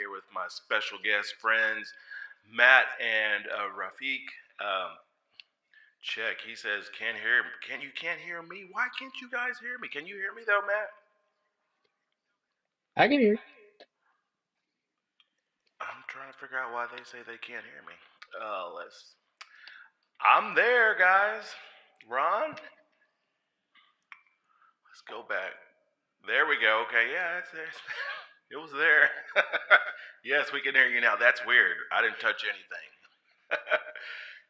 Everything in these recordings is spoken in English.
here with my special guest friends, Matt and Rafiq. Um, check. He says, "Can't hear. Can't hear me? Why can't you guys hear me? Can you hear me though, Matt?" I can hear. I'm trying to figure out why they say they can't hear me. Let's. I'm there, guys. Ron, let's go back. There we go. Okay, yeah, it's there. It was there. Yes, we can hear you now. That's weird. I didn't touch anything.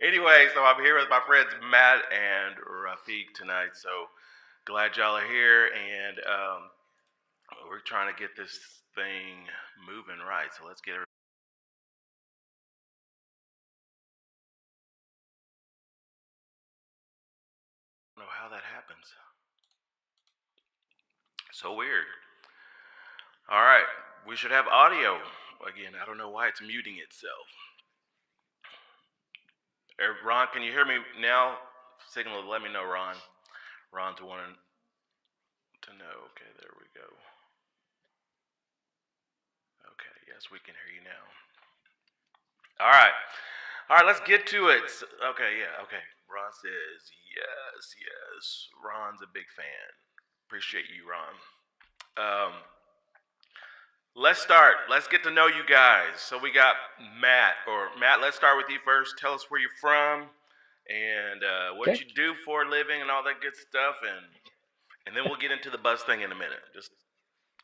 Anyway, so I'm here with my friends Matt and Rafiq tonight. So glad y'all are here, and we're trying to get this thing moving right. So let's get. I don't know how that happens. So weird. All right, we should have audio again. I don't know why it's muting itself. Ron, can you hear me now? Signal, let me know, Ron. Ron's wanting to know. Okay, there we go. Okay, yes, we can hear you now. All right. All right, let's get to it. Okay, yeah, okay. Ron says, yes, yes. Ron's a big fan. Appreciate you, Ron. Um, let's start. Let's get to know you guys. So we got Matt, let's start with you first. Tell us where you're from and what Okay. you do for a living and all that good stuff. And then we'll get into the bus thing in a minute. Just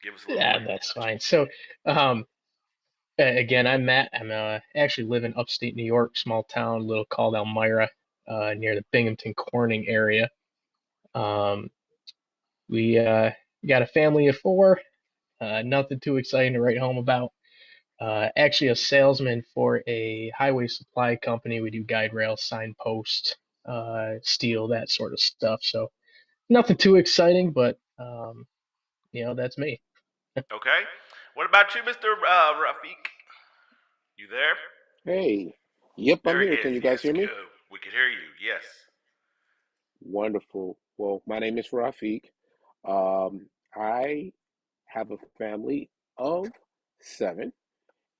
give us a little Yeah, brief that's fine. introduction. So, um, again, I'm Matt. I'm actually live in upstate New York, small town, little called Elmira, near the Binghamton Corning area. Um, we got a family of four. Nothing too exciting to write home about. Actually, a salesman for a highway supply company. We do guide rail, signpost, steel, that sort of stuff. So nothing too exciting, but that's me. Okay. What about you, Mr. Rafiq? You there? Hey, yep, I'm There he here. is. Can you guys Yes, hear me? good. We can hear you. Yes. Wonderful. Well, my name is Rafiq. I have a family of seven,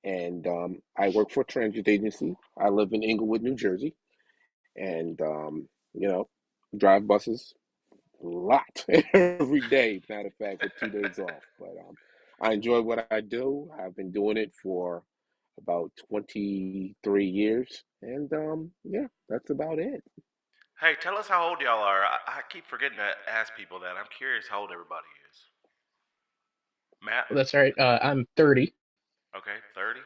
and I work for a transit agency. I live in Inglewood, New Jersey, and drive buses a lot every day. Matter of fact, with 2 days off. But I enjoy what I do. I've been doing it for about 23 years, and yeah, that's about it. Hey, tell us how old y'all are. I keep forgetting to ask people that. I'm curious how old everybody is. Matt? Well, that's all right. I'm 30. Okay, 30.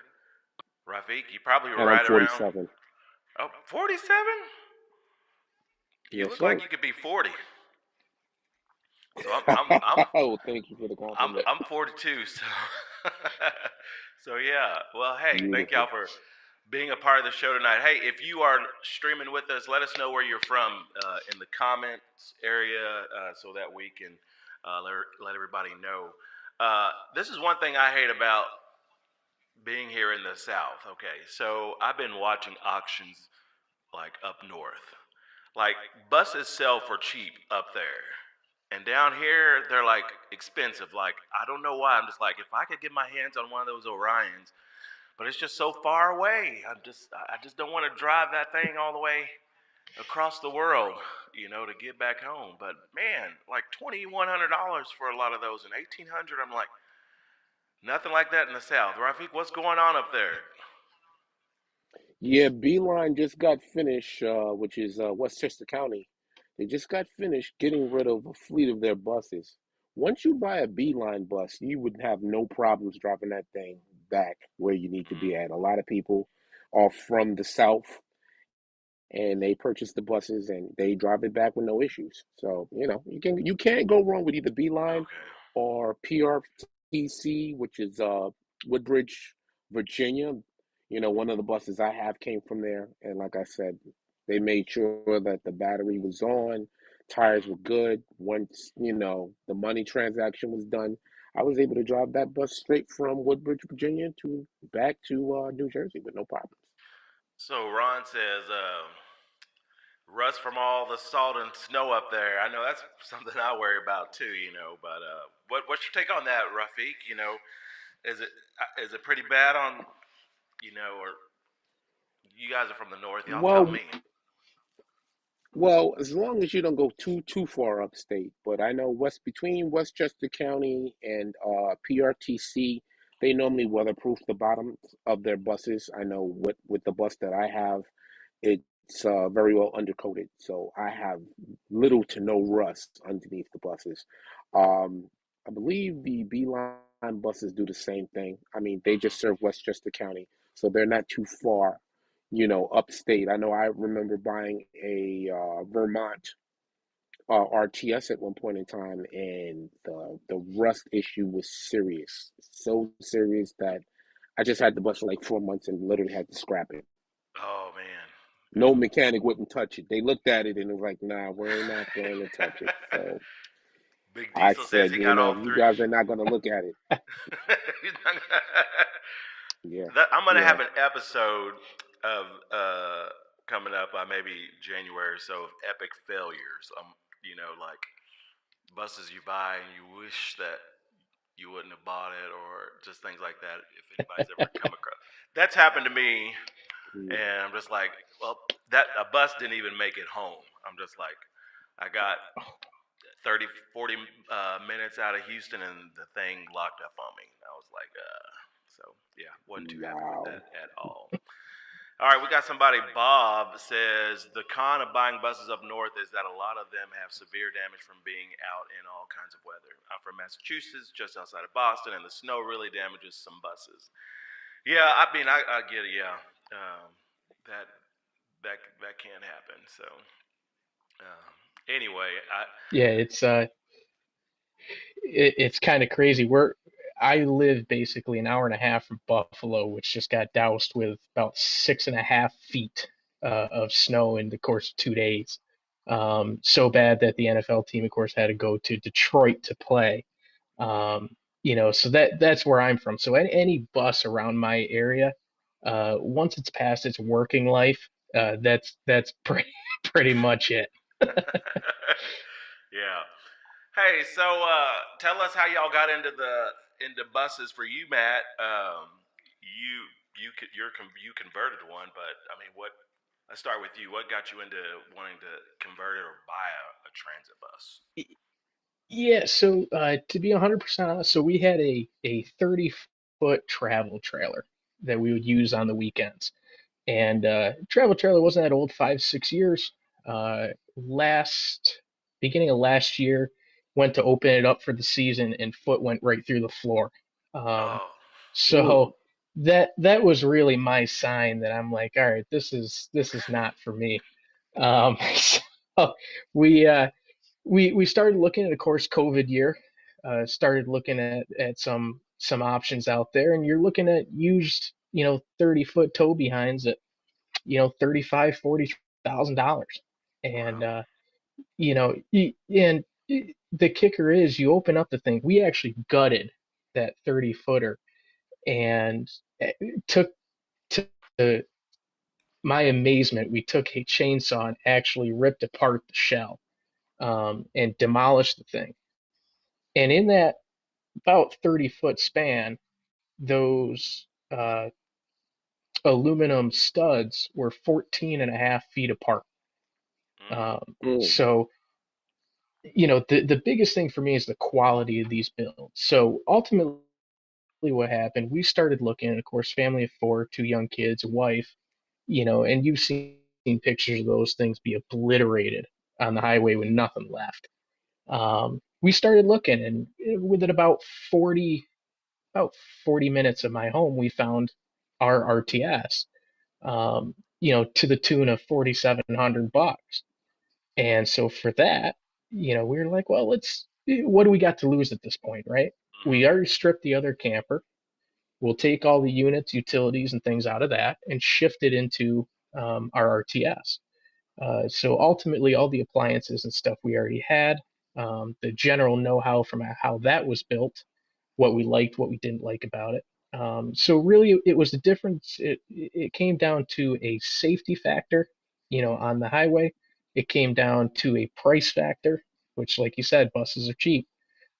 Rafiq, you probably were And I'm right around. 47. Oh, 47? You Yes, look like sir. you could be 40. So I'm Oh, thank you for the I'm compliment. I'm 42. So so yeah. Well, hey, thank y'all Beautiful. for being a part of the show tonight. Hey, if you are streaming with us, let us know where you're from in the comments area so that we can let everybody know. This is one thing I hate about being here in the South. Okay, so I've been watching auctions like up north. Like buses sell for cheap up there. And down here they're like expensive. Like I don't know why. I'm just like if I could get my hands on one of those Orions, but it's just so far away. I just don't want to drive that thing all the way across the world, to get back home. But man, like $2,100 for a lot of those and 1,800. I'm like nothing like that in the South. Rafiq, what's going on up there? Yeah, Beeline just got finished, which is Westchester County. They just got finished getting rid of a fleet of their buses. Once you buy a Beeline bus, you would have no problems dropping that thing back where you need to Mm. be at. A lot of people are from the South and they purchase the buses and they drive it back with no issues. So, you can't go wrong with either Beeline Okay. or PRTC, which is Woodbridge, Virginia. One of the buses I have came from there, and like I said, they made sure that the battery was on, tires were good. Once, the money transaction was done, I was able to drive that bus straight from Woodbridge, Virginia to back to New Jersey with no problems. So Ron says, rust from all the salt and snow up there. I know that's something I worry about too, But what's your take on that, Rafiq? Is it pretty bad on or you guys are from the north? Y'all tell Well, me. well, as long as you don't go too far upstate. But I know between Westchester County and PRTC, they normally weatherproof the bottoms of their buses. I know with the bus that I have, it's very well undercoated, so I have little to no rust underneath the buses. Um, I believe the Beeline buses do the same thing. I mean, they just Hmm. serve Westchester County, so they're not too far, upstate. I know I remember buying a Vermont RTS at one point in time, and the rust issue was serious, so serious that I just had the bus for like 4 months and literally had to scrap it. Oh man. No mechanic wouldn't touch it. They looked at it and it was like, nah, we're not going to touch it. So Big I Diesel says said, he got all if you three. guys are not going to look at it, yeah, I'm gonna yeah. have an episode of coming up by maybe January or so of epic failures. Like buses you buy and you wish that you wouldn't have bought it, or just things like that. If anybody's ever come across, that's happened to me, Mm. and I'm just like, well, that a bus didn't even make it home. I'm just like, I got 30, 40 minutes out of Houston, and the thing locked up on me. I was like, so yeah, wasn't too happy with Wow. that at all. All right, we got somebody. Bob says the con of buying buses up north is that a lot of them have severe damage from being out in all kinds of weather. I'm from Massachusetts, just outside of Boston, and the snow really damages some buses. Yeah, I mean, I get it. Yeah, that that can happen. So anyway, Yeah, it's kind of crazy. I live basically an hour and a half from Buffalo, which just got doused with about 6.5 feet of snow in the course of 2 days. So bad that the NFL team, of course, had to go to Detroit to play. Um, so that's where I'm from. So any bus around my area, once it's past its working life, that's pretty much it. yeah. Hey, so tell us how y'all got into buses for you, Matt. You converted one, but I mean, what? Let's start with you. What got you into wanting to convert it or buy a transit bus? Yeah, so to be 100% honest, so we had a 30-foot travel trailer that we would use on the weekends. And travel trailer wasn't that old, 5, 6 years. Last beginning of last year, went to open it up for the season, and foot went right through the floor. Um, Oh, Ooh, so that was really my sign that I'm like, all right, this is not for me. So we uh, we started looking at, of course, COVID year. Started looking at some options out there, and you're looking at used, 30-foot tow behinds at, 35, $40,000. And wow. the kicker is you open up the thing. We actually gutted that 30-footer and took to my amazement, we took a chainsaw and actually ripped apart the shell, and demolished the thing. And in that about 30-foot span, those aluminum studs were 14 and a half feet apart. Mm, mm, So, the biggest thing for me is the quality of these builds. So ultimately, what happened, we started looking, and of course, family of four, two young kids, a wife, and you've seen pictures of those things be obliterated on the highway with nothing left. We started looking, and within 40, about 40 minutes of my home, we found our RTS, to the tune of $4,700. And so for that, we were like, well, what do we got to lose at this point, right? We mm-hmm, already stripped the other camper. We'll take all the units, utilities, and things out of that and shift it into our RTS. So ultimately, all the appliances and stuff we already had, the general know-how from how that was built, what we liked, what we didn't like about it. So really, it was the difference. It came down to a safety factor, on the highway. It came down to a price factor, which, like you said, buses are cheap.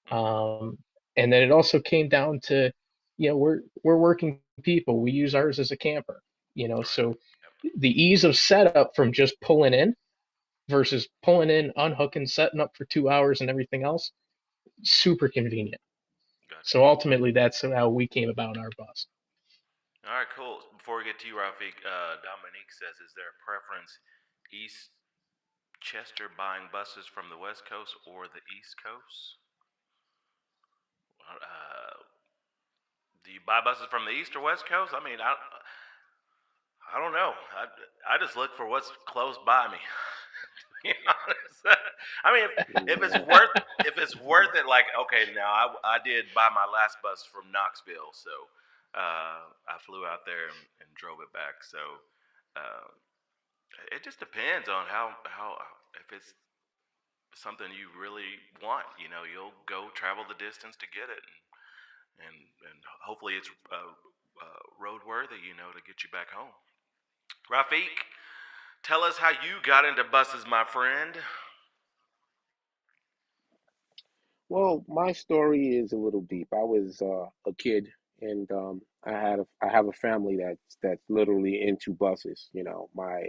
mm-hmm. Um, and then it also came down to we're working people. We use ours as a camper, Right. so Yep. the ease of setup from just pulling in versus pulling in, unhooking, setting up for 2 hours and everything else, super convenient. Gotcha. So ultimately, that's how we came about our bus. All right, cool. Before we get to you, Rafiq, Dominique says, is there a preference, East Chester buying buses from the West Coast or the East Coast? Do you buy buses from the East or West Coast? I mean, I don't know. I just look for what's close by me. To be honest. I mean, if it's Yeah. worth it, like okay, now I did buy my last bus from Knoxville, so I flew out there and drove it back. So uh, it just depends on how if it's something you really want, you'll go travel the distance to get it, and hopefully it's roadworthy, to get you back home. Rafiq, tell us how you got into buses, my friend. Well, my story is a little deep. I was a kid, and I have a family that's literally into buses. You know, my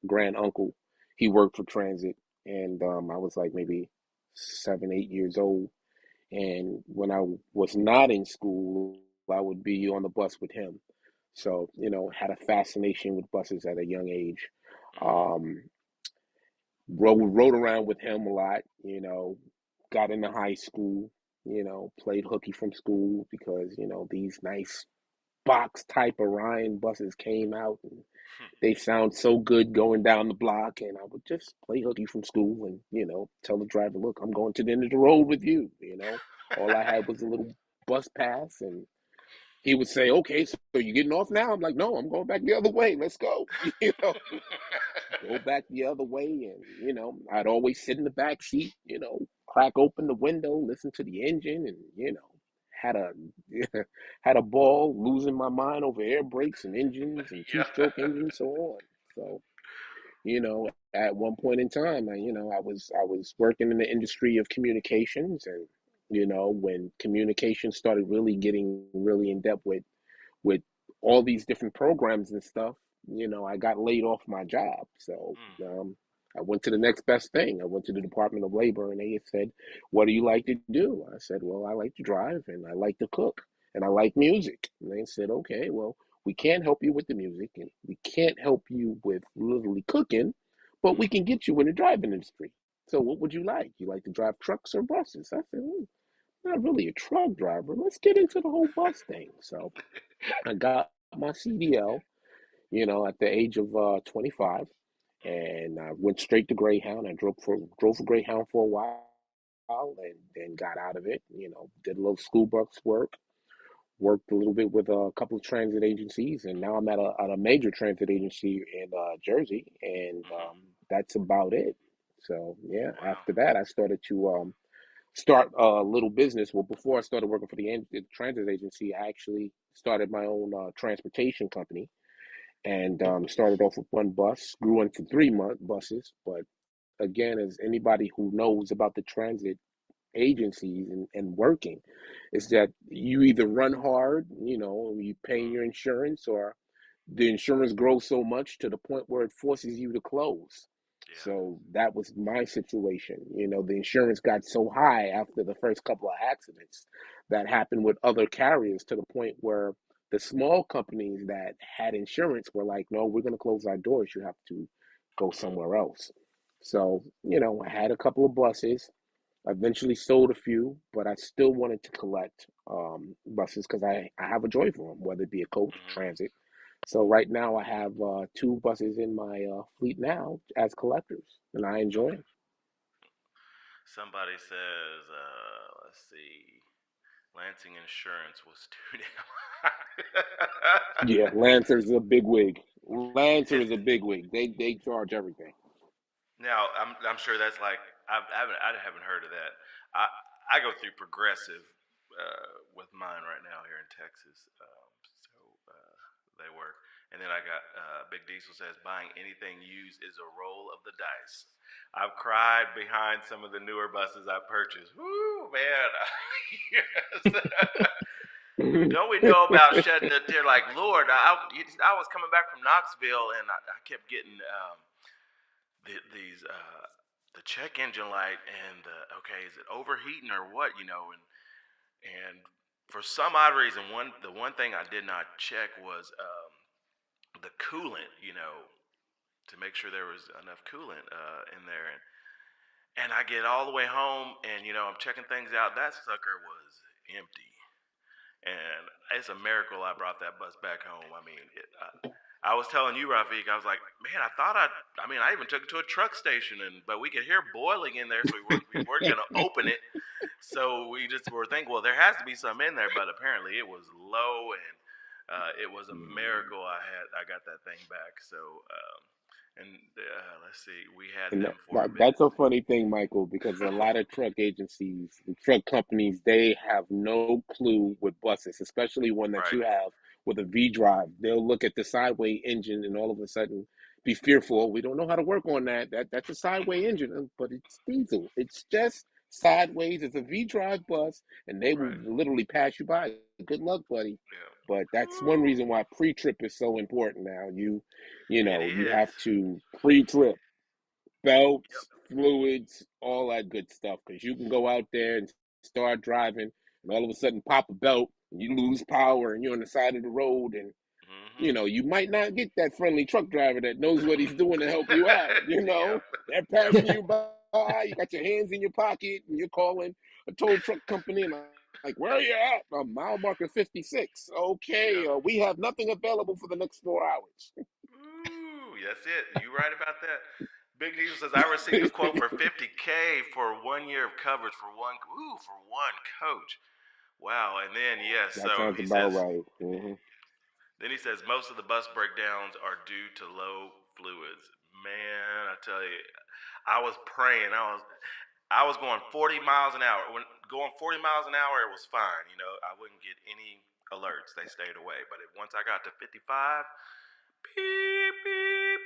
grand uncle, he worked for transit, and I was like maybe 7, 8 years old. And when I was not in school, I would be on the bus with him. So, had a fascination with buses at a young age. Mm-hmm. Um, rode around with him a lot, got into high school, played hooky from school because, these nice box type Orion buses came out and they sound so good going down the block. And I would just play hooky from school and, tell the driver, look, I'm going to the end of the road with you. All I had was a little bus pass, and he would say, okay, so you getting off now? I'm like, no, I'm going back the other way. Let's go. Go back the other way, and I'd always sit in the back seat, crack open the window, listen to the engine, and had a had a ball losing my mind over air brakes and engines and Yeah. two-stroke engines, so on. So at one point in time, I was working in the industry of communications, and when communication started really getting really in depth with all these different programs and stuff, I got laid off my job. So Mm. I went to the next best thing. I went to the Department of Labor, and they said, "What do you like to do?" I said, "Well, I like to drive and I like to cook and I like music." And they said, "Okay, well, we can't help you with the music and we can't help you with literally cooking, but we Mm. can get you in the driving industry. So what would you like? You like to drive trucks or buses?" I said, not really a truck driver. Let's get into the whole bus thing. So I got my CDL, at the age of 25, and I went straight to Greyhound. I drove for Greyhound for a while, and then got out of it. Did a little school bus work, worked a little bit with a couple of transit agencies, and now I'm at a major transit agency in Jersey, and Mm-hmm. that's about it. So yeah, Wow. after that, I started to start a little business. Well, before I started working for the transit agency, I actually started my own transportation company, and started off with one bus, grew into 3 month buses. But again, as anybody who knows about the transit agencies and working, is that you either run hard, you paying Mm. your insurance, or the insurance grows so much to the point where it forces you to close. Yeah. So that was my situation. The insurance got so high after the first couple of accidents that happened with other carriers, to the point where the small companies that had insurance were like, no, we're going to close our doors. You have to go Mm-hmm. somewhere else. So, I had a couple of buses. I eventually sold a few, but I still wanted to collect buses because I have a joy for them, whether it be a coach, Mm-hmm. transit. So right now I have two buses in my fleet now as collectors, and I enjoy Okay. them. Somebody says, let's see, Lansing Insurance was too damn high. Yeah, Lancer's a big wig. Lancer Is is a big wig. They charge everything. now I'm sure that's like I haven't heard of that. I I go through Progressive with mine right now here in Texas, so they work. And then I got Big Diesel says buying anything used is a roll of the dice. I've cried behind some of the newer buses I purchased. Woo man, yes. Don't we know about shedding a tear? Like, Lord, I was coming back from Knoxville and I kept getting these the check engine light and okay, is it overheating or what? And for some odd reason, the one thing I did not check was the coolant. To make sure there was enough coolant in there. And I get all the way home, and I'm checking things out. That sucker was empty. And it's a miracle I brought that bus back home. I mean, I was telling you, Rafiq, I was like, man, I mean, I even took it to a truck station, but we could hear boiling in there, so we weren't going to open it. So we just were thinking, well, there has to be some in there, but apparently it was low, and it was a miracle I got that thing back. So, and let's see, we had And them for a bit. that's a funny thing, Michael, because a lot of truck agencies, the truck companies, they have no clue with buses, especially one that Right, you have with a V drive. They'll look at the sideway engine and all of a sudden be fearful. We don't know how to work on that. That's a sideway engine, but it's diesel. It's just sideways. It's a V drive bus, and they will right, literally pass you by. Good luck, buddy. yeah. But that's one Woo, reason why pre-trip is so important now. it You is. have to pre-trip belts, Yep. fluids, all that good stuff. Because you can go out there and start driving, and all of a sudden pop a belt, and you lose power, and you're on the side of the road, and Mhm. you might not get that friendly truck driver that knows what he's doing to help you out. Yep. They're Yep. passing you by. You got your hands in your pocket, and you're calling a tow truck company, and like, where are you at? Mile marker 56. Okay, Yep. we have nothing available for the next 4 hours. Ooh, that's it. You right about that. Big Diesel says I received a quote for 50K for 1 year of coverage for one coach. Wow. And then yes, That so sounds he about says right. Hmm. then he says most of the bus breakdowns are due to low fluids. Man, I tell you, I was praying. I was going 40 miles an hour. When going 40 miles an hour, it was fine. I wouldn't get any alerts. They stayed away. But once I got to 55, beep, beep,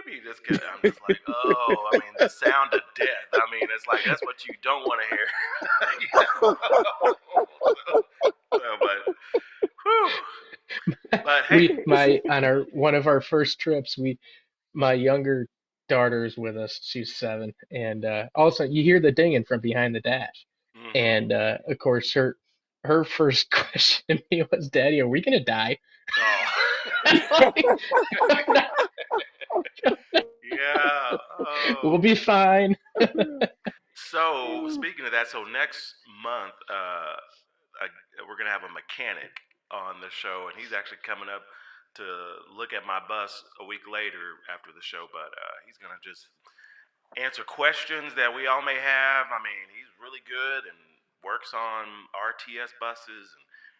beep, I'm just like, oh, I mean, the sound of death. I mean, it's like, that's what you don't want to hear. But, whew. But hey, We my on our one of our first trips, my younger daughter is with us. She's 7, and all of a sudden you hear the dinging from behind the dash, mm-hmm. and of course her first question to me was, "Daddy, are we gonna die?" I'm Oh. like, "No, Yeah. we'll Oh. be fine." So speaking of that, so next month, I, we're gonna have a mechanic on the show, and he's actually coming up to look at my bus a week later after the show. But he's gonna just answer questions that we all may have. I mean, he's really good and works on RTS buses,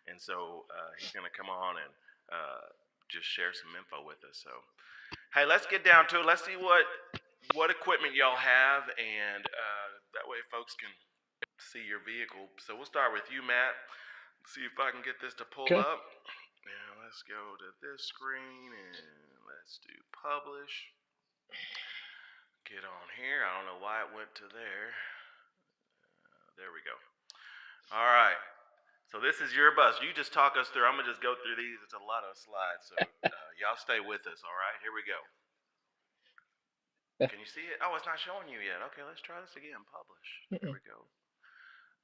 and so he's gonna come on and just share some info with us. So hey, let's get down to it. Let's see what equipment y'all have, and that way folks can see your vehicle. So we'll start with you, Matt. See if I can get this to pull Okay. up. Now let's go to this screen and let's do publish. Get on here. I don't know why it went to there. There we go. All right. So this is your bus. You just talk us through. I'm gonna just go through these. It's a lot of slides, so y'all stay with us. All right. Here we go. Can you see it? Oh, it's not showing you yet. Okay, let's try this again. Publish. There we go.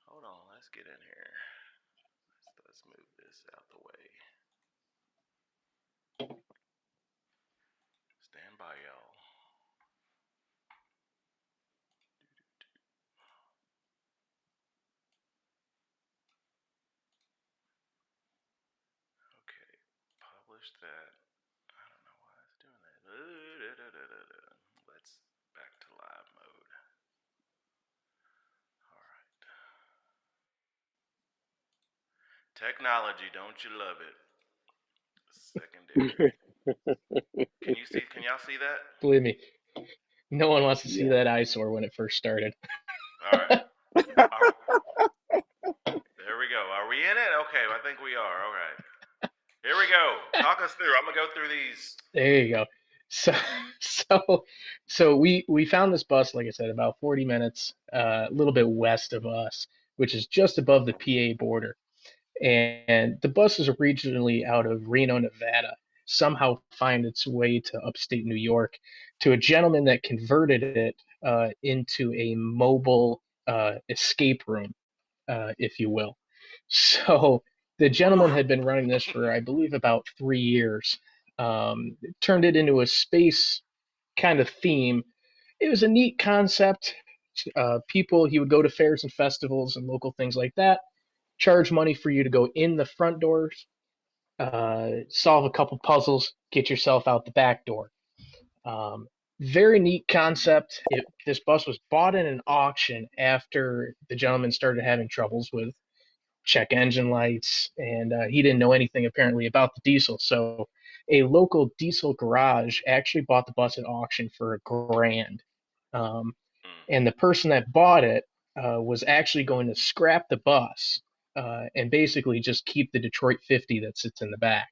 Hold on. Let's get in here. Let's move this out the way. Stand by, y'all. Okay, publish that. I don't know why it's doing that. Let's back to live mode. All right. Technology, don't you love it? Secondary. Can you see? Can y'all see that? Believe me, no one wants to see Yeah. that eyesore when it first started. All right. Are, there we go. Are we in it? Okay, I think we are. All right. Here we go. Talk us through. I'm gonna go through these. There you go. So, so, so we found this bus, like I said, about 40 minutes, a little bit west of us, which is just above the PA border. and the bus is originally out of Reno, Nevada. Somehow find its way to upstate New York to a gentleman that converted it into a mobile escape room, if you will. So the Whew. gentleman had been running this for, I believe, about 3 years. Turned it into a space kind of theme. It was a neat concept. People, he would go to fairs and festivals and local things like that, charge money for you to go in the front doors, solve a couple puzzles, get yourself out the back door. Um, Very neat concept. This bus was bought in an auction after the gentleman started having troubles with check engine lights, and he didn't know anything apparently about the diesel. So a local diesel garage actually bought the bus at auction for $1,000. Um, Mm, and the person that bought it was actually going to scrap the bus and basically just keep the Detroit 50 that sits in the back.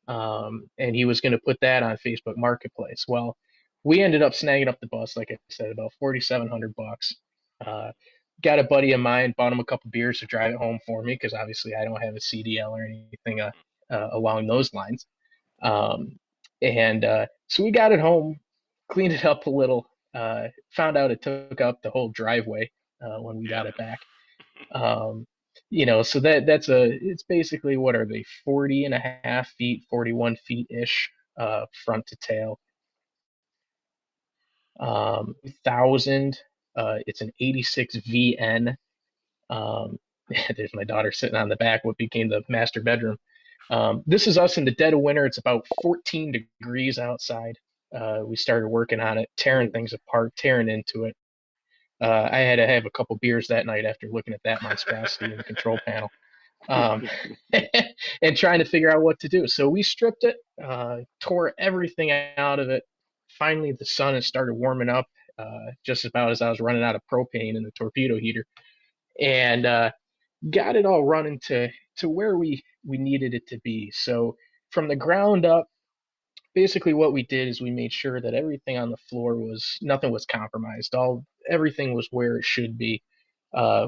And he was going to put that on Facebook Marketplace. Well, we ended up snagging up the bus, like I said, about 4,700 bucks. Uh, Got a buddy of mine, bought him a couple beers to drive it home for me because obviously I don't have a CDL or anything along those lines. Um, and So we got it home, cleaned it up a little, found out it took up the whole driveway when we yep. got it back. Um, so that's it's basically what are they, 40 and a half feet, 41 feet ish, front to tail. 1,000. It's an 86 VN. Um, there's my daughter sitting on the back, what became the master bedroom. This is us in the dead of winter. It's about 14 degrees outside. We started working on it, tearing Mm. things apart, tearing into it. I had to have a couple beers that night after looking at that monstrosity in the control panel, um, and trying to figure out what to do. So we stripped it, tore everything out of it. Finally, the sun had started warming up, just about as I was running out of propane in the torpedo heater, and got it all running to where we needed it to be. So from the ground up, basically what we did is we made sure that everything on the floor was nothing was compromised. All Everything was where it should be.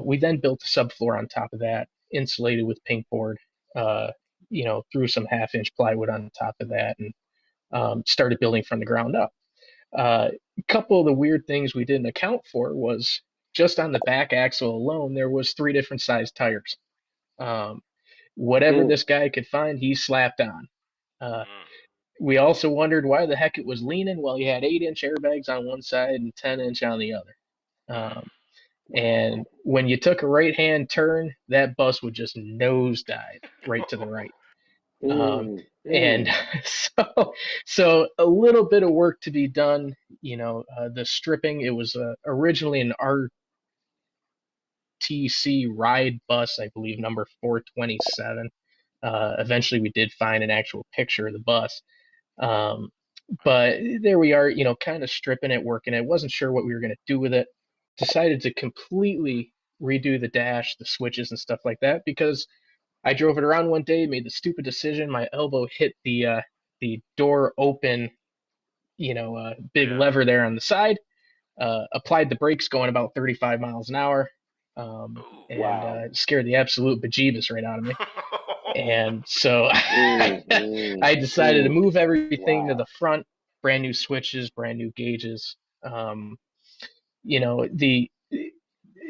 We then built a subfloor on top of that, insulated with pink board. Uh, threw some half-inch plywood on top of that, and started building from the ground up. A couple of the weird things we didn't account for was just on the back axle alone, there was three different sized tires. Um, Whatever Mm. this guy could find, he slapped on. Uh, Mm, we also wondered why the heck it was leaning. Well, you had 8-inch airbags on one side and 10-inch on the other. mm. Um, Wow. and when you took a right hand turn, that bus would just nosedive right to the right. Um, Mm. and Mm. so a little bit of work to be done. The stripping, it was originally an RTC ride bus, I believe, number 427. Eventually, we did find an actual picture of the bus. Um, but there we are, kind of stripping it, working it. Wasn't sure what we were going to do with it. Decided to completely redo the dash, the switches, and stuff like that because I drove it around one day, made the stupid decision. My elbow hit the door open, big Yeah. lever there on the side. Applied the brakes going about 35 miles an hour, Ooh. and Wow. scared the absolute bejeebus right out of me. And so Mm. Mm. I decided to Mm. move everything to Wow. the front, brand new switches, brand new gauges. The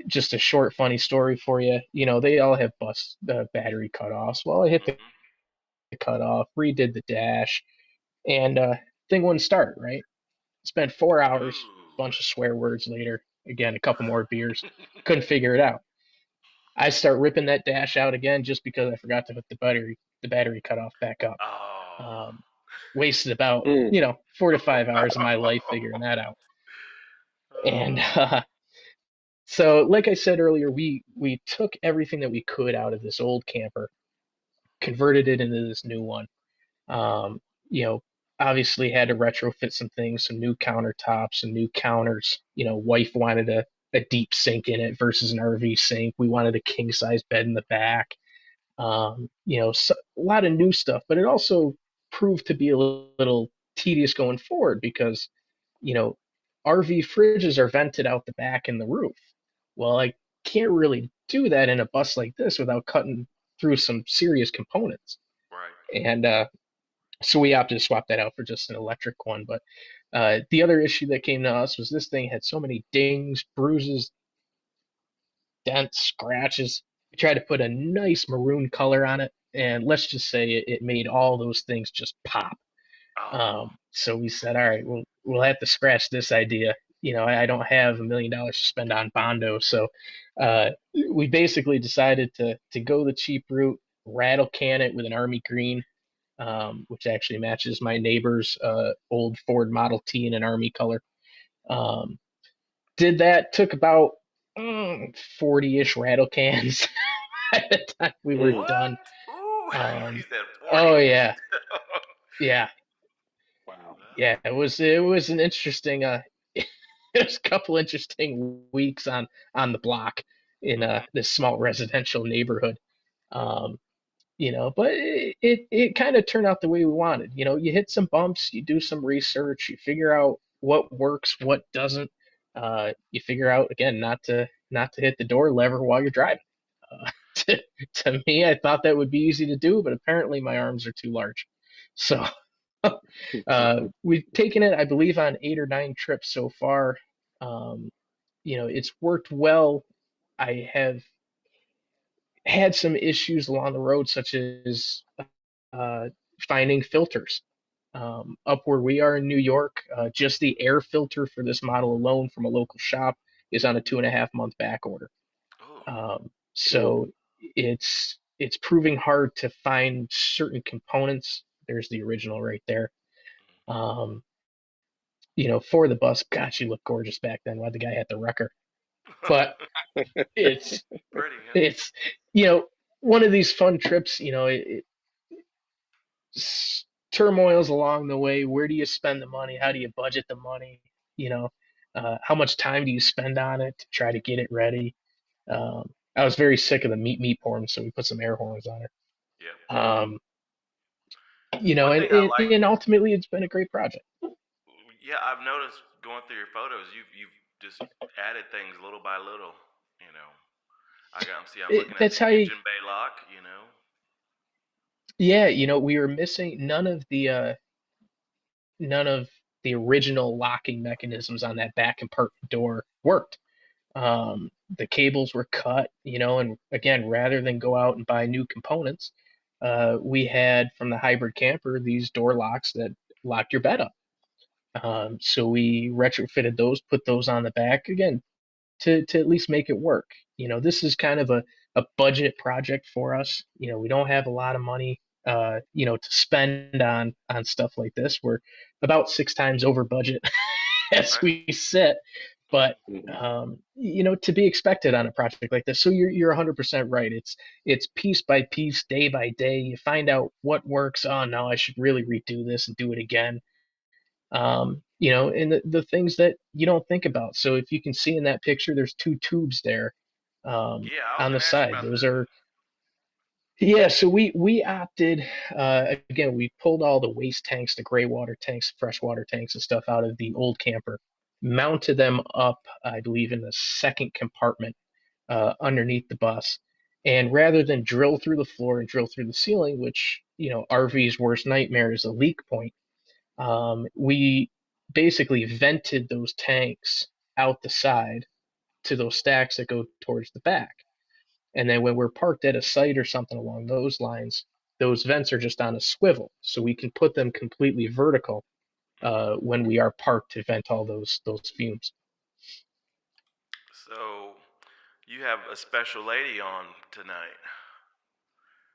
Just a short funny story for you. They all have bus battery cutoffs. Well, I hit the Mhm. cutoff, redid the dash, and thing wouldn't start. Right. Spent 4 hours, Ooh. bunch of swear words later. Again, a couple more beers. Couldn't figure it out. I start ripping that dash out again just because I forgot to hook the battery cutoff back up. Oh. Um, Wasted about Mm. 4 to 5 hours of my life figuring that out. And Uh, so, like I said earlier, we took everything that we could out of this old camper, converted it into this new one. Um, you know, Obviously had to retrofit some things, some new countertops, some new counters. Wife wanted a deep sink in it versus an RV sink. We wanted a king size bed in the back. A lot of new stuff, but it also proved to be a little tedious going forward because, you know, RV fridges are vented out the back and the roof. Well, I can't really do that in a bus like this without cutting through some serious components. Right. And so we opted to swap that out for just an electric one. But the other issue that came to us was this thing had so many dings, bruises, dents, scratches. We tried to put a nice maroon color on it, and let's just say it made all those things just pop. Oh. So we said, all right, we'll have to scratch this idea. I don't have $1 million to spend on Bondo, so we basically decided to go the cheap route, rattle can it with an army green, which actually matches my neighbor's old Ford Model T in an army color. Um, did that, took about 40-ish rattle cans by the time we were Mm. What? done. Ooh, he Um, said 40. oh yeah, yeah, Wow. yeah. It was an interesting it was a couple interesting weeks on the block in Hmm. this small residential neighborhood. Um, but it kind of turned out the way we wanted. You hit some bumps, you do some research, you figure out what works, what doesn't. You figure out again not to hit the door lever while you're driving. To, to me, I thought that would be easy to do, but apparently my arms are too large. So we've taken it, I believe, on 8 or 9 trips so far. Um, it's worked well. I have had some issues along the road, such as uh, finding filters. Up where we are in New York, just the air filter for this model alone from a local shop is on a 2.5 month back order. Oh. Mm. So it's proving hard to find certain components. There's the original right there. Um, for the bus, God, she looked gorgeous back then. Why the guy had the wrecker? But it's Pretty, huh? it's you know one of these fun trips. Turmoils along the way. Where do you spend the money? How do you budget the money? How much time do you spend on it to try to get it ready? I was very sick of the meet meet horn, so we put some air horns on it. Yeah. Um, One and, thing I and like, and ultimately it's been a great project. yeah, I've noticed going through your photos, you've just added things little by little. You know, I'm looking at That's the how you, engine bay lock. You know. yeah, we were missing none of the original locking mechanisms on that back compartment door worked. The cables were cut, and again, rather than go out and buy new components, we had from the hybrid camper these door locks that locked your bed up. So we retrofitted those, put those on the back again to at least make it work. This is kind of a budget project for us. We don't have a lot of money, to spend on stuff like this. We're about 6 times over budget as Right. we sit, but Mhm. to be expected on a project like this. So you're 100% right. It's piece by piece, day by day. You find out what works. Oh no, I should really redo this and do it again. And the things that you don't think about. So if you can see in that picture, there's two tubes there Yeah, I was on the gonna ask you side. about Those that. are yeah. So we opted again. We pulled all the waste tanks, the gray water tanks, freshwater tanks, and stuff out of the old camper, mounted them up, I believe, in the second compartment underneath the bus. And rather than drill through the floor and drill through the ceiling, which RV's worst nightmare is a leak point, we basically vented those tanks out the side to those stacks that go towards the back. And then when we're parked at a site or something along those lines, those vents are just on a swivel, so we can put them completely vertical Hmm. when we are parked to vent all those fumes. So you have a special lady on tonight.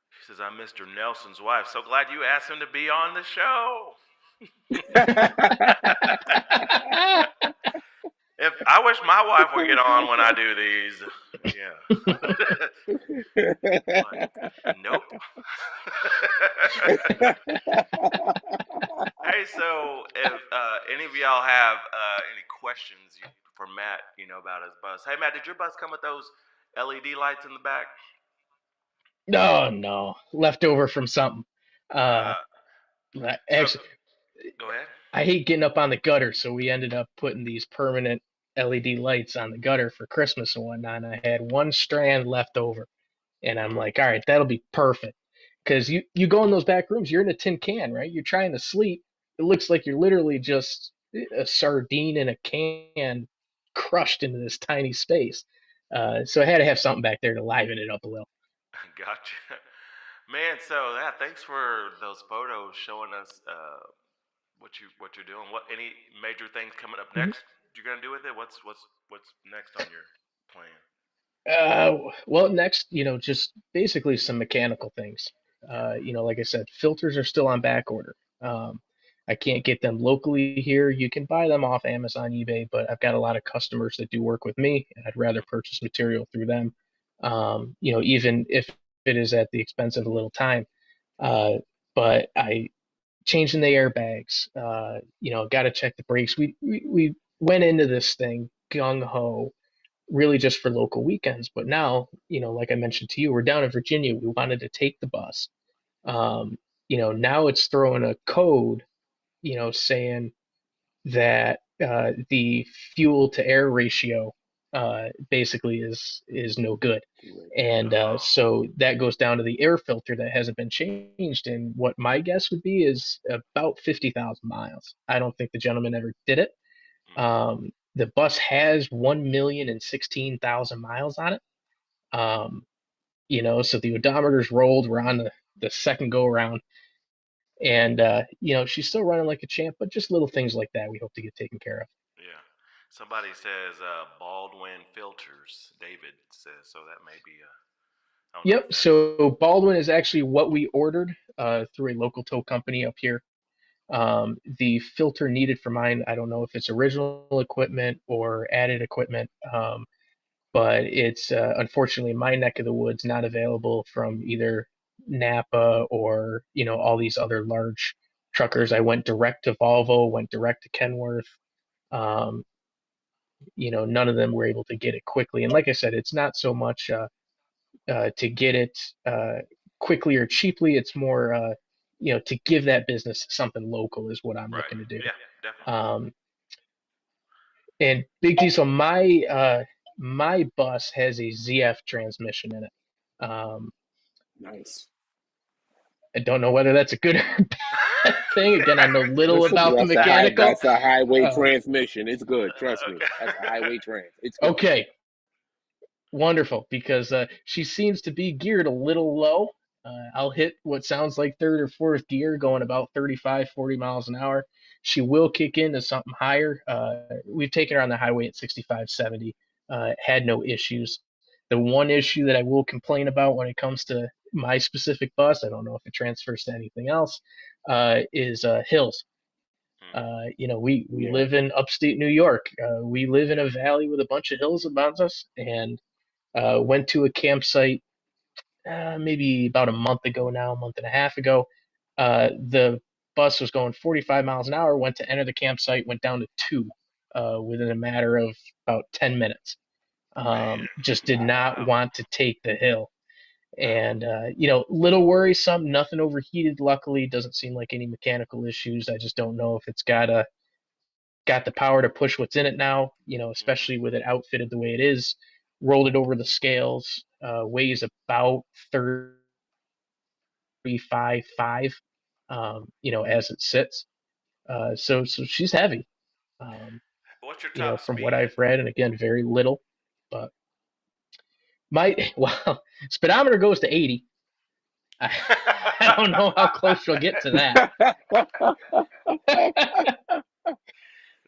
She says, "I'm Mr. Nelson's wife. So glad you asked him to be on the show." If I wish my wife would get on when I do these, yeah. Like, nope. Hey, so if any of y'all have any questions for Matt, about his bus. Hey, Matt, did your bus come with those LED lights in the back? No, no, left over from something. Uh, Uh, so Actually, go ahead. I hate getting up on the gutter, so we ended up putting these permanent LED lights on the gutter for Christmas and whatnot. And I had one strand left over, And I'm Mm-hmm. like, all right, that'll be perfect. Because you go in those back rooms, you're in a tin can, right? You're trying to sleep. It looks like you're literally just a sardine in a can crushed into this tiny space. So I had to have something back there to liven it up a little. Gotcha. Man, so yeah, thanks for those photos showing us what you're doing. What any major things coming up Mhm. next you're gonna do with it? What's next on your plan? Well, next, just basically some mechanical things. Yeah. Like I said, filters are still on back order. Um, I can't get them locally here. You can buy them off Amazon, eBay, but I've got a lot of customers that do work with me, and I'd rather purchase material through them. Even if it is at the expense of a little time. Uh, but I changing the airbags. Got to check the brakes. We went into this thing gung ho really just for local weekends. But now, like I mentioned to you, we're down in Virginia. We wanted to take the bus. Um, now it's throwing a code, saying that the fuel to air ratio basically is no good. Too late. And Oh. so that goes down to the air filter that hasn't been changed. And what my guess would be is about 50,000 miles. I don't think the gentleman ever did it. Mm-hmm. The bus has 1,016,000 miles on it. Um, so the odometer's rolled. We're on the second go around. And, she's still running like a champ, but just little things like that we hope to get taken care of. Yeah. Somebody says Baldwin filters. David says so. That may be. I don't know if Yep. that's. So Baldwin is actually what we ordered through a local tow company up here. The filter needed for mine, I don't know if it's original equipment or added equipment, but it's unfortunately in my neck of the woods not available from either Napa or all these other large truckers. I went direct to Volvo, went direct to Kenworth. Um, None of them were able to get it quickly. And like I said, it's not so much to get it uh, quickly or cheaply. It's more, to give that business something local is what I'm Right. looking to do. Yeah. Definitely. Um, and big deal. So my bus has a ZF transmission in it. Nice. I don't know whether that's a good or bad thing. Again, I know little Listen, about the mechanical. that's a highway Uh, transmission. It's good. Trust me. Okay. That's a highway trans. It's good. okay, wonderful, because she seems to be geared a little low. I'll hit what sounds like third or fourth gear going about 35, 40 miles an hour. She will kick into something higher. We've taken her on the highway at 65, 70, had no issues. The one issue that I will complain about when it comes to my specific bus, I don't know if it transfers to anything else, is hills. Hmm. We Yeah. live in upstate New York. We live in Yeah. a valley with a bunch of hills above us, and went to a campsite maybe about a month ago now, a month and a half ago. The bus was going 45 miles an hour, went to enter the campsite, went down to two within a matter of about 10 minutes. Man. Just did not Wow. want to take the hill. No. And, little worrisome, nothing overheated, luckily. Doesn't seem like any mechanical issues. I just don't know if it's got the power to push what's in it now, Hmm. especially with it outfitted the way it is. Rolled it over the scales, weighs about 35.5, as it sits. So she's heavy, um, What's your top from what speed? I've read, and again, very little. But well, speedometer goes to 80. I, I don't know how close she'll get to that.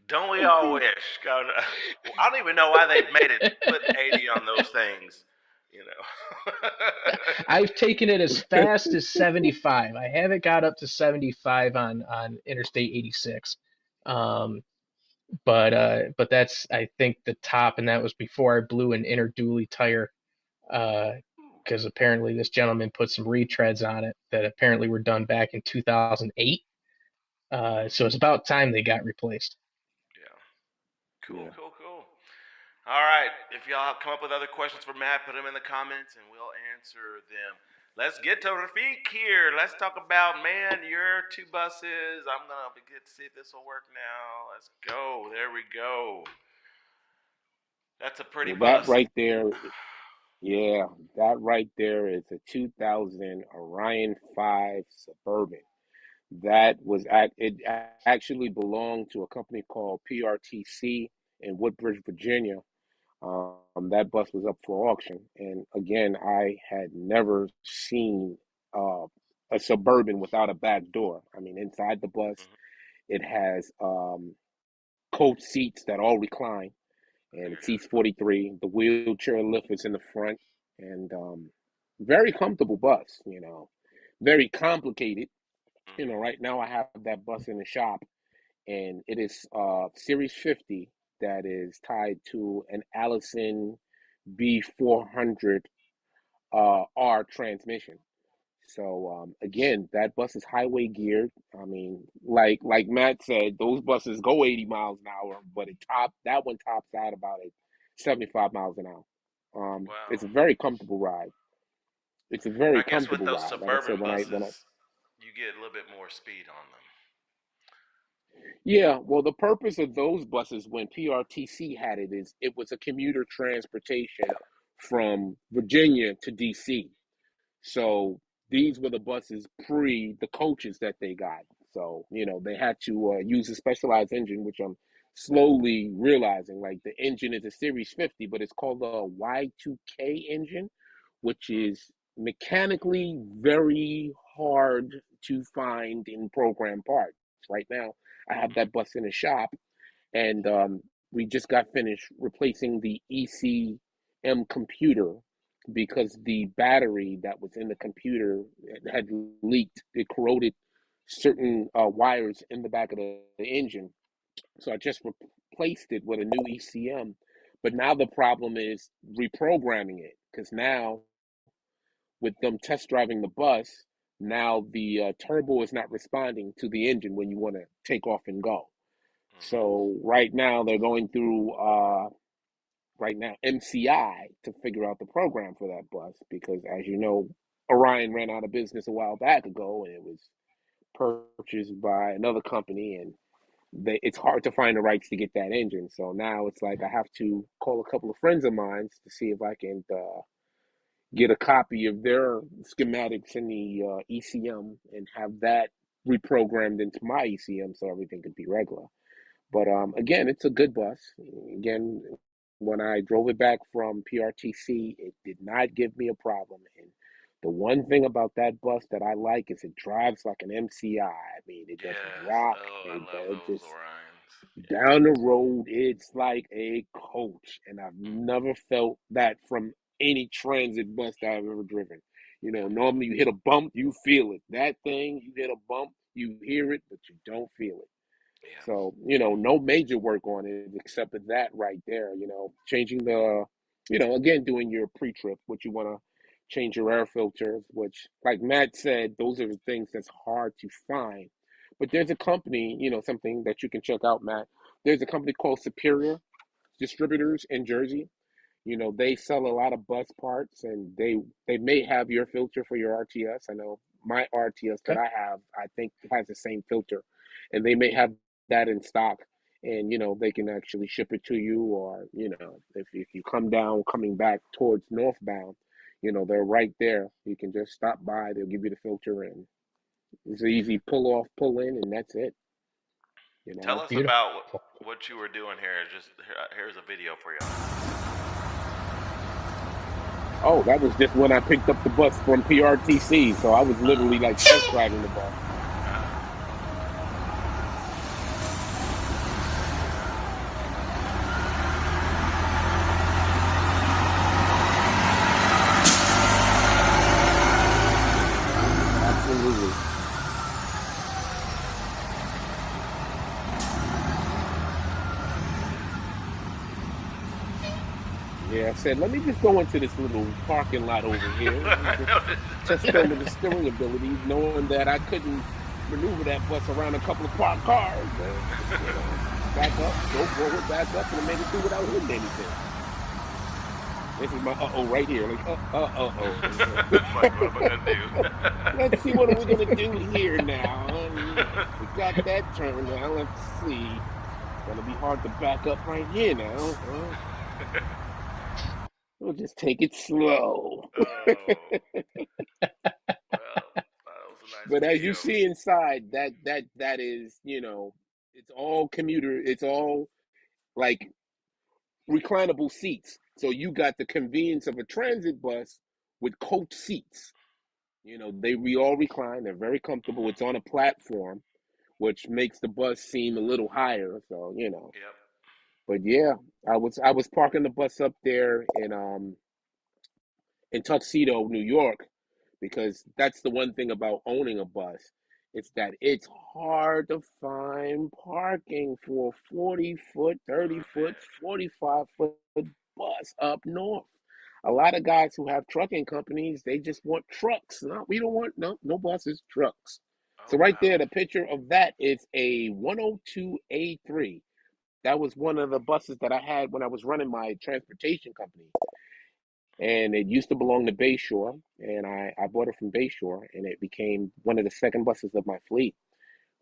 Don't we all wish? God, I don't even know why they've made it put 80 on those things. You know. I've taken it as fast as 75. I haven't got up to 75 on Interstate 86. Um, but that's I think the top, and that was before I blew an inner dually tire. Because apparently this gentleman put some retreads on it that apparently were done back in 2008. Mm, So it's about time they got replaced. yeah. Cool, Yeah. cool, cool. All right. If y'all come up with other questions for Matt, put them in the comments and we'll answer them. Let's get to Rafiq here. Let's talk about, man, your two buses. I'm going to get to see if this will work now. Let's go. There we go. That's a pretty Well, that bus. right there. Yeah, that right there is a 2000 Orion 5 Suburban. That was actually belonged to a company called PRTC in Woodbridge, Virginia. That bus was up for auction, and again, I had never seen uh, a Suburban without a back door. I mean, inside the bus, Hmm. it has coach seats that all recline, and it seats 43. The wheelchair lift is in the front, and very comfortable bus. Very complicated. Hmm. Right now I have that bus in the shop, and it is Series 50 that is tied to an Allison B400 R transmission. So again, that bus is highway geared. I mean, like Matt said, those buses go 80 miles an hour, but that one tops out about at 75 miles an hour. Wow. It's a very comfortable ride. It's a very I guess with comfortable those ride. Like I said, suburban when I buses, you get a little bit more speed on them. yeah, well, the purpose of those buses when PRTC had it is it was a commuter transportation from Virginia to DC. So these were the buses pre the coaches that they got. So they had to use a specialized engine, which I'm slowly realizing. Like the engine is a Series 50, but it's called a Y2K engine, which Mm. is mechanically very hard to find in program parts. Right now, I have that bus in the shop, and we just got finished replacing the ECM computer because the battery that was in the computer had leaked. It corroded certain wires in the back of the engine. So I just replaced it with a new ECM. But now the problem is reprogramming it because now, with them test driving the bus, now the turbo is not responding to the engine when you want to take off and go. Hmm. So right now they're going through right now MCI to figure out the program for that bus because, as you know, Orion ran out of business a while back ago, and it was purchased by another company, and it's hard to find the rights to get that engine. So now it's like I have to call a couple of friends of mine to see if I can get a copy of their schematics in the ECM and have that reprogrammed into my ECM so everything could be regular. But again, it's a good bus. Again, when I drove it back from PRTC, it did not give me a problem. And the one thing about that bus that I like is it drives like an MCI. I mean, it doesn't Yes. rock. Oh, I It love does those just Orions. Yeah. down the road. It's like a coach, and I've Mm. never felt that from any transit bus that I've ever driven. Yeah. Normally you hit a bump, you feel it. That thing, you hit a bump, you hear it, but you don't feel it. Yeah. So, no major work on it except for that right there, changing again, doing your pre trip, which you want to change your air filters, which, like Matt said, those are the things that's hard to find. But there's a company, something that you can check out, Matt. There's a company called Superior Distributors in Jersey. They sell a lot of bus parts, and they may have your filter for your RTS. I know my RTS that Okay. I have, I think, has the same filter, and they may have that in stock. And they can actually ship it to you, or if you come down coming back towards northbound, they're right there. You can just stop by. They'll give you the filter, and it's an easy pull off, pull in, and that's it. You Tell know. us Beautiful. about what you were doing here. Just here's a video for y'all. Oh, that was just when I picked up the bus from PRTC. So I was literally like test driving the bus. Absolutely. Yeah, I said, let me just go into this little parking lot over here and I just test noticed. some of the steering abilities, knowing that I couldn't maneuver that bus around a couple of parked cars, but back up, go forward, back up, and I made it through without hitting anything. This is my uh-oh right here. Like, uh-oh. It's like, what am I gonna do? Let's see what are we gonna do here now. We got that turn now. Let's see. Gonna be hard to back up right here now. We'll just take it slow. Oh, well, that was a nice But as you video. see inside, that is, it's all commuter. It's all like reclinable seats. So you got the convenience of a transit bus with coach seats. We all recline. They're very comfortable. It's Hmm. on a platform, which makes the bus seem a little higher. So. Yep. But yeah, I was parking the bus up there in Tuxedo, New York, because that's the one thing about owning a bus. It's that it's hard to find parking for a 40-foot, I 30-foot, bet. 45-foot bus up north. A lot of guys who have trucking companies, they just want trucks. No, we don't want no buses, trucks. Oh So right wow. there, the picture of that is a 102A3. That was one of the buses that I had when I was running my transportation company, and it used to belong to Bayshore, and I bought it from Bayshore, and it became one of the second buses of my fleet.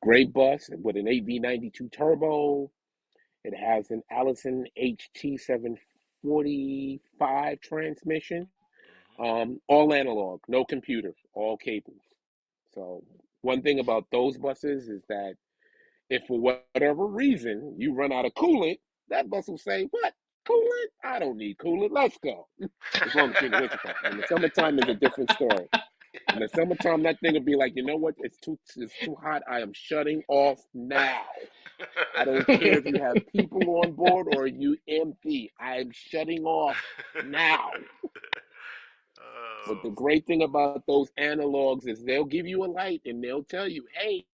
Great bus with an AV92 turbo. It has an Allison HT745 transmission. Hmm. All analog, no computer, all cables. So one thing about those buses is that if for whatever reason you run out of coolant, that bus will say, "What? Coolant? I don't need coolant. Let's go." As long as you're in the wintertime. In the summertime is a different story. In the summertime, that thing will be like, you know what? It's too hot. I am shutting off now. I don't care if you have people on board or you empty. I am shutting off now. But the Oh. great thing about those analogs is they'll give you a light and they'll tell you, hey,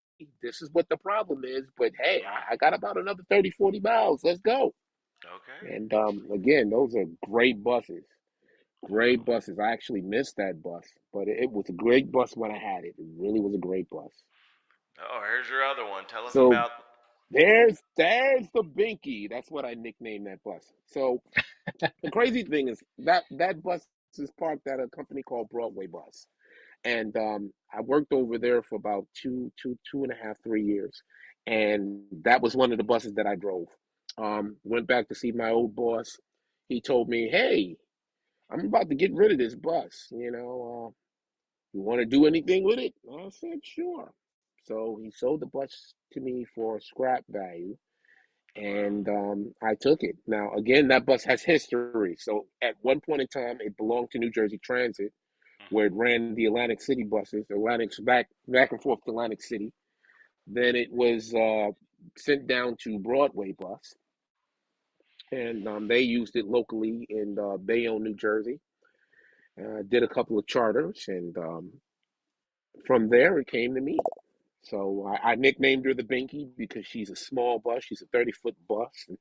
this is what the problem is. But hey, Mm. I got about another 30, 40 miles. Let's go. Okay. And again, those are great buses. Great Well. buses. I actually missed that bus, but it was a great bus when I had it. It really was a great bus. Oh, here's your other one. Tell us So about. there's the Binky. That's what I nicknamed that bus. So the crazy thing is that bus is parked at a company called Broadway Bus, and I worked over there for about 2.5, 3 years, and that was one of the buses that I drove. Went back to see my old boss. He told me, "Hey, I'm about to get rid of this bus. You want to do anything with it?" I said, "Sure." So he sold the bus to me for scrap value, Wow. and I took it. Now, again, that bus has history. So at one point in time, it belonged to New Jersey Transit, where it Hmm. ran the Atlantic City buses, Atlantic's back and forth to Atlantic City. Then it was sent down to Broadway Bus, and they used it locally in Bayonne, New Jersey. Did a couple of charters, and from there it came to me. So I nicknamed her the Binky because she's a small bus. She's a 30-foot bus. And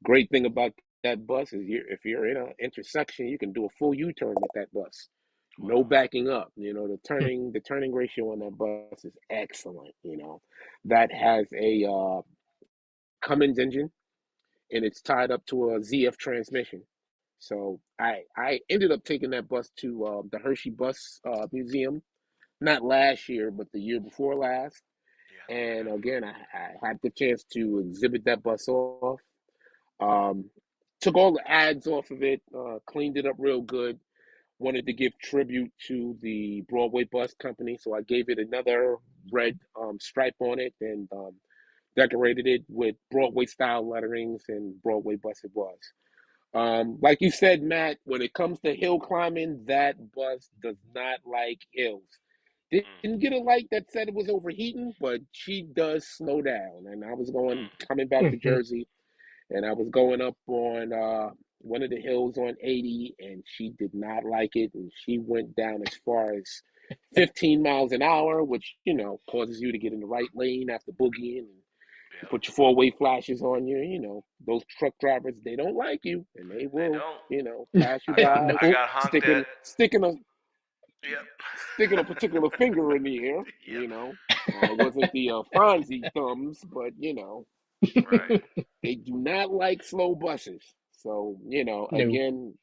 great thing about that bus is if you're in an intersection, you can do a full U-turn with that bus. No Wow. backing up. The turning ratio on that bus is excellent. That has a Cummins engine, and it's tied up to a ZF transmission. So I ended up taking that bus to the Hershey Bus Museum, not last year, but the year before last. Yeah, those are And good. again, I had the chance to exhibit that bus off. Um, Took all the ads off of it, cleaned it up real good. Wanted to give tribute to the Broadway Bus Company, so I gave it another red stripe on it and decorated it with Broadway style letterings, and Broadway bus it was. Like you said, Matt, when it comes to hill climbing, that bus does not like hills. Mm. Didn't get a light that said it was overheating, but she does slow down. And I was Mm. coming back to Mhm. Jersey, and I was going up on one of the hills on 80, and she did not like it, and she went down as far as 15 miles an hour, which causes you to get in the right lane after boogieing, and you Yep. put your four-way flashes on you. Those truck drivers, they don't like you, and they They will, don't. pass you by, I Nope. got honked at. sticking sticking a Yep. sticking a particular finger in the air. Yep. It wasn't the Fonzie thumbs, but Right. they do not like slow buses. So No. again,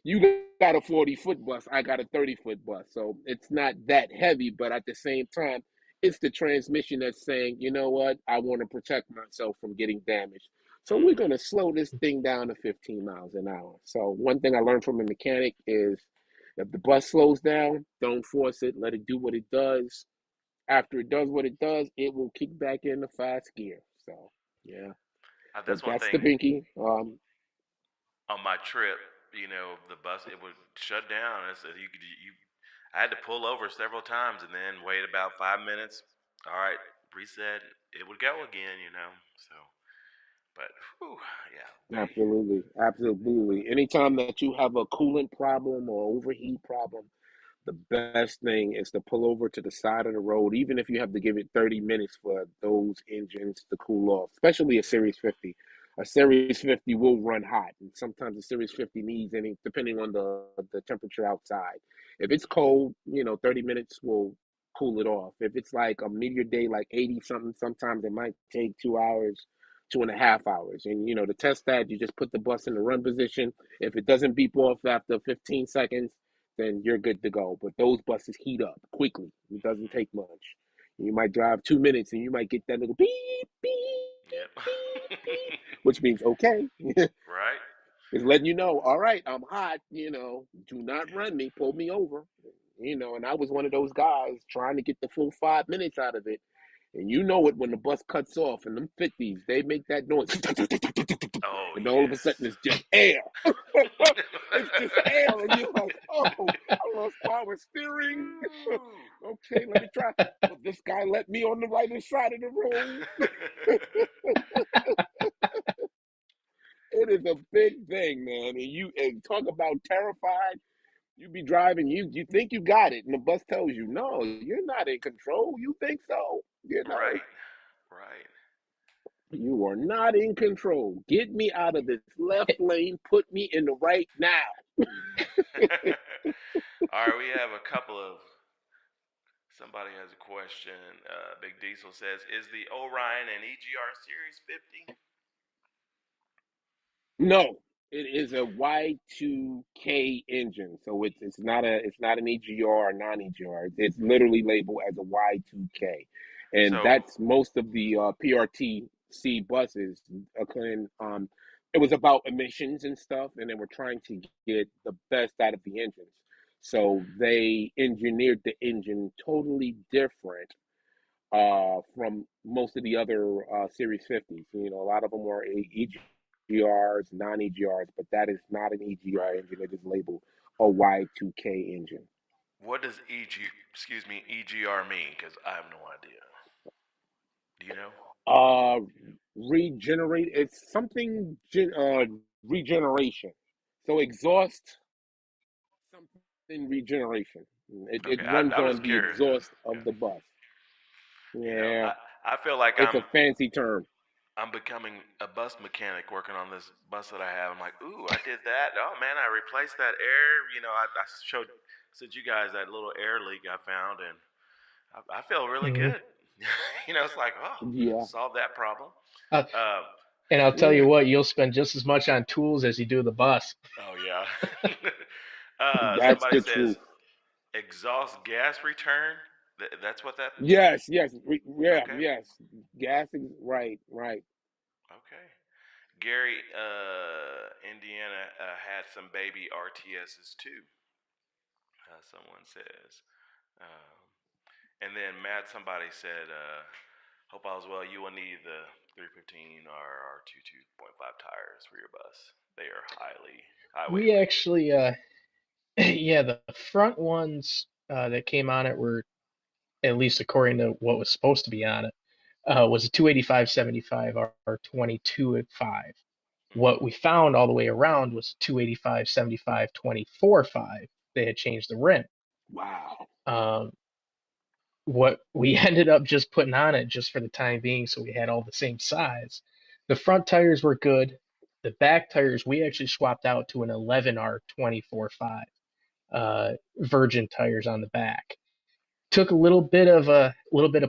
you got a 40-foot bus, I got a 30-foot bus, so it's not that heavy, but at the same time, it's the transmission that's saying, you know what, I want to protect myself from getting damaged. So we're going to slow this thing down to 15 miles an hour. So one thing I learned from a mechanic is if the bus slows down, don't force it. Let it do what it does. After it does what it does, it will kick back into fast gear. So yeah, but That's one that's the thing binky. on my trip. The bus it would shut down. You could you. I had to pull over several times and then wait about 5 minutes. All right, reset. It would go again. So, but whew, yeah, Absolutely, absolutely. Anytime that you have a coolant problem or overheat problem, the best thing is to pull over to the side of the road, even if you have to give it 30 minutes for those engines to cool off, especially a Series 50. A Series 50 will run hot, and sometimes a Series 50 needs any, depending on the temperature outside. If it's cold, 30 minutes will cool it off. If it's like a meteor day, like 80 something, sometimes it might take 2 hours, 2.5 hours. And, to test that, you just put the bus in the run position. If it doesn't beep off after 15 seconds, then you're good to go. But those buses heat up quickly. It doesn't take much. You might drive 2 minutes and you might get that little beep, beep, beep, yep, beep, which means okay. It's right, letting you know, all right, I'm hot, do not yeah, run me, pull me over. And I was one of those guys trying to get the full 5 minutes out of it. And you know it when the bus cuts off and them 50s, they make that noise. oh And all of a sudden yes, it's just air. It's just air. And you're like, oh, I lost power steering. Okay, let me try. Well, this guy let me on the right side of the road. It is a big thing, man. And talk about terrified. You be driving, you think you got it, and the bus tells you, no, you're not in control. You think so. right, right. You are not in control. Get me out of this left lane. Put me in the right now. All right, we have a couple of. Somebody has a question. Big Diesel says, "Is the Orion an EGR Series 50?" No, it is a Y2K engine, so it's not an EGR or non-EGR. It's literally labeled as a Y2K, and So, that's most of the PRTC buses. It was about emissions and stuff, and they were trying to get the best out of the engines. So they engineered the engine totally different from most of the other Series 50s. A lot of them were EGRs, non EGRs, but that is not an EGR right. engine. It is labeled a Y2K engine. What does EGR mean? Because I have no idea. Do you know? Uh, Regenerate, it's something, regeneration. So exhaust something regeneration. It Okay, runs I'm on just the curious. exhaust of Yeah. the bus. You know, Yeah, I feel like it's a fancy term. I'm becoming a bus mechanic working on this bus that I have. I'm like, ooh, I did that. Oh man, I replaced that air. I showed sent you guys that little air leak I found, and I feel really Mhm. good. It's like, oh, Yeah, solve that problem. Uh, Uh, and I'll tell you yeah, what, you'll spend just as much on tools as you do the bus. oh yeah. that's Somebody the says truth. exhaust gas return. That's what that. Yes, yes, yeah, Okay. yes. Gas, right, right. Okay. Gary, Indiana had some baby RTSs too. Someone says. Um, and then Matt, somebody said, "Hope all is well. You will need the 315 or 22.5 tires for your bus. They are highway We rated." actually, yeah, the front ones that came on it were, at least according to what was supposed to be on it, was a 285/75 or 22 at 5. What we Mm-hmm. found all the way around was 285/75 24/5. They had changed the rim. Wow. Um, what we ended up just putting on it just for the time being, so we had all the same size. The front tires were good. The back tires we actually swapped out to an 11R 24/5 virgin tires on the back. Took a little bit of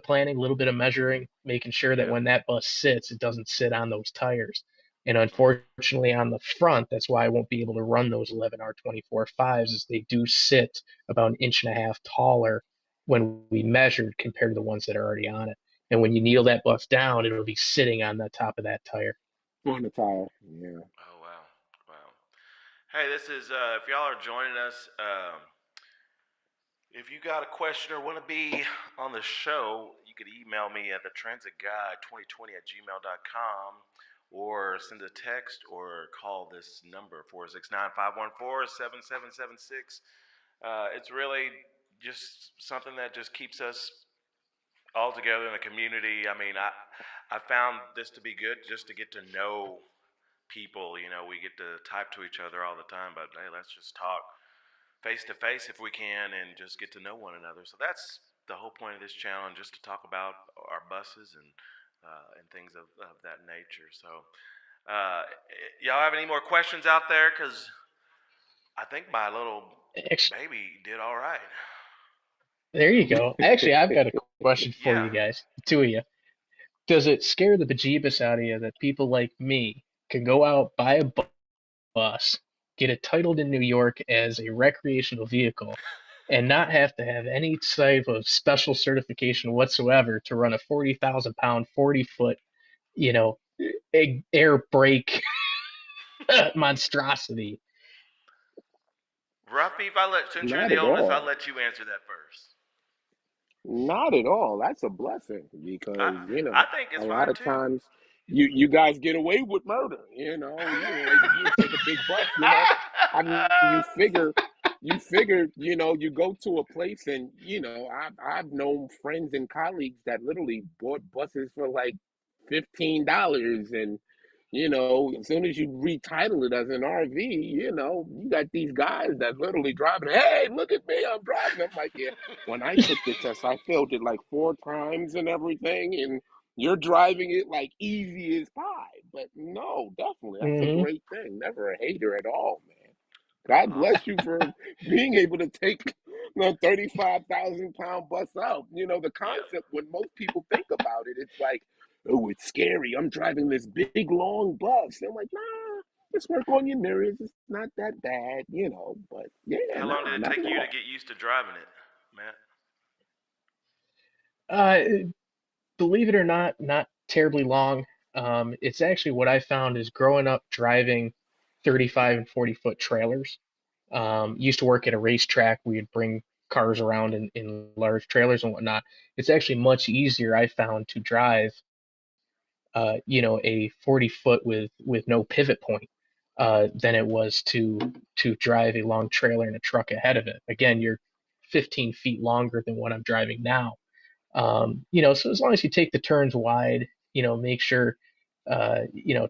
planning, a little bit of measuring, making sure that Yep. when that bus sits, it doesn't sit on those tires. And Mm-hmm. unfortunately, on the front, that's why I won't be able to run those 11R 24/5s, is they do sit about an inch and a half taller when we measured compared to the ones that are already on it. And when you kneel that bus down, it'll be sitting on the top of that tire. On the tire. Yeah. Oh wow, wow. Hey, this is if y'all are joining us. If you got a question or want to be on the show, you could email me at thetransitguy2020 at gmail.com or send a text or call this number 469-514-7776. It's really just something that just keeps us all together in a community. I mean, I found this to be good just to get to know people. You know, we get to type to each other all the time, but hey, let's just talk face to face if we can and just get to know one another. So that's the whole point of this challenge, just to talk about our buses and things of that nature. So, uh, y'all have any more questions out there? Because I think my little Actually, baby did all right. there you go. Actually, I've got a question for Yeah. you guys, the two of you. Does it scare the bejeebus out of you that people like me can go out, buy a bus, get it titled in New York as a recreational vehicle, and not have to have any type of special certification whatsoever to run a 40,000 pound, 40 foot, you know, air brake monstrosity? Ruffy, since you're Not the at oldest, I'll all. let you answer that first. Not at all. That's a blessing I because, I think a it's lot fine of too. times you guys get away with murder, you take a big bus. I mean, you figure, you go to a place and, I've known friends and colleagues that literally bought buses for like $15 and as soon as you retitle it as an RV, you got these guys that literally driving. Hey, look at me, I'm driving. I'm like, yeah. When I took the test, I failed it like 4 times and everything, and you're driving it like easy as pie. But no, definitely, that's a Hmm. great thing. Never a hater at all, man. God bless Awesome. you for being able to take the 35,000 pound bus out. The Yeah. concept, when most people think about it, it's like, oh, it's scary. I'm driving this big long bus. I'm like, nah, just work on your mirrors. It's not that bad. But yeah, How long did nah, it not take at you to all. get used to driving it, Matt? Uh, Believe it or not, not terribly long. It's actually what I found is growing up driving 35 and 40 foot trailers. Used to work at a racetrack. We'd bring cars around in large trailers and whatnot. It's actually much easier, I found, to drive, a 40 foot with no pivot point, than it was to drive a long trailer and a truck ahead of it. Again, you're 15 feet longer than what I'm driving now. So as long as you take the turns wide, make sure,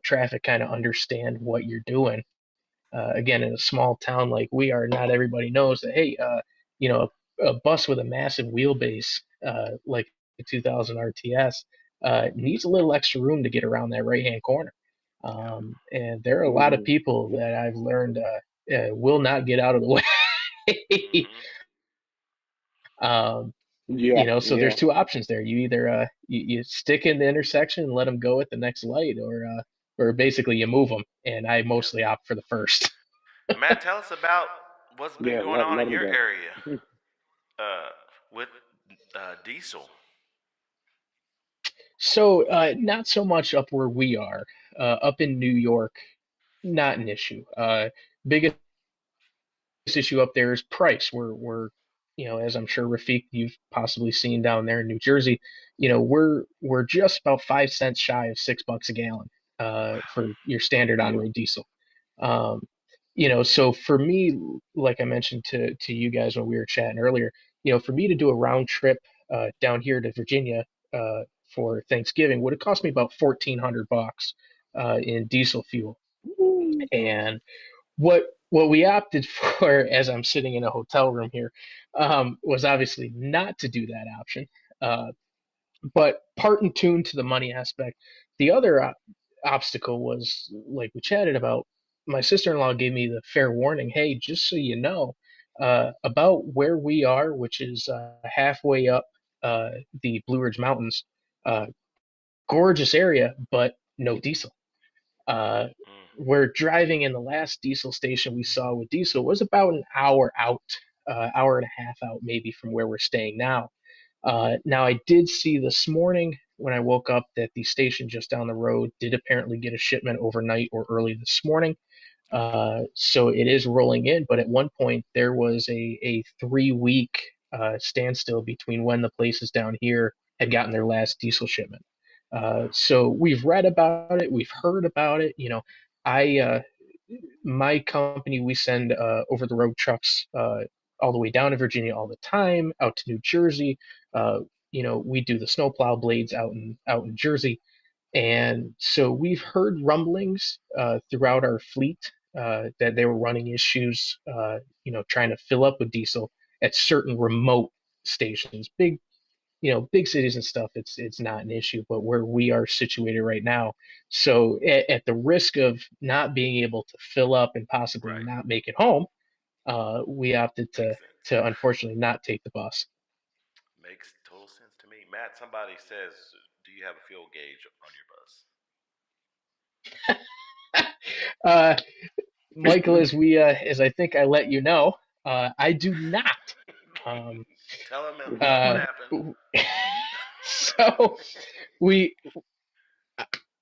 traffic kind of understand what you're doing. Again, in a small town like we are, not everybody knows that, hey, you know, a bus with a massive wheelbase, like the 2000 RTS, needs a little extra room to get around that right hand corner. Yeah. And there are a lot of Mm, people yeah, that I've learned, will not get out of the way. Mhm. um, yeah, so there's yeah, two options there. You either, you stick in the intersection and let them go at the next light, or basically you move them. And I Yeah. mostly opt for the first. Matt, tell us about what's been yeah. going Let on let in them your go. area uh, with diesel. So, not so much up where we are. Up in New York, not an issue. Biggest issue up there is price. As I'm sure Rafiq, you've possibly seen down there in New Jersey, we're just about 5 cents shy of $6 a gallon, Wow. for your standard Yeah. on-road diesel. Um, so for me, like I mentioned to you guys when we were chatting earlier, for me to do a round trip, down here to Virginia, for Thanksgiving would have cost me about 1,400 bucks, in diesel fuel. Woo. And what we opted for, as I'm sitting in a hotel room here, was obviously not to do that option. Uh, but part and tune to the money aspect. The other obstacle was, like we chatted about. My sister-in-law gave me the fair warning. Hey, just so you know, about where we are, which is, halfway up, uh, the Blue Ridge Mountains. Uh, Gorgeous area, but no diesel. Uh, Mm. we're driving in the last diesel station we saw with diesel was about an hour out, hour and a half out maybe from where we're staying now. Now I did see this morning, when I woke up that the station just down the road did apparently get a shipment overnight or early this morning. Okay. So it is rolling in, but at one point there was a 3 week standstill between when the places down here had gotten their last diesel shipment. Wow. So we've read about it, we've heard about it. I my company, we send over the road trucks all the way down to Virginia all the time, out to New Jersey. Uh, we do the snowplow blades out in Jersey, and so we've heard rumblings throughout our fleet that they were running issues, trying to fill up with diesel at certain remote stations. Big cities and stuff, it's not an issue, but where we are situated right now, so at the risk of not being able to fill up and possibly Right. not make it home, we opted to Makes sense. to unfortunately not take the bus. Makes total sense to me. Matt, somebody says, "Do you have a fuel gauge on your bus?" uh, Michael, as I think I let you know, I do not. Um, Tell him what uh, happened. so we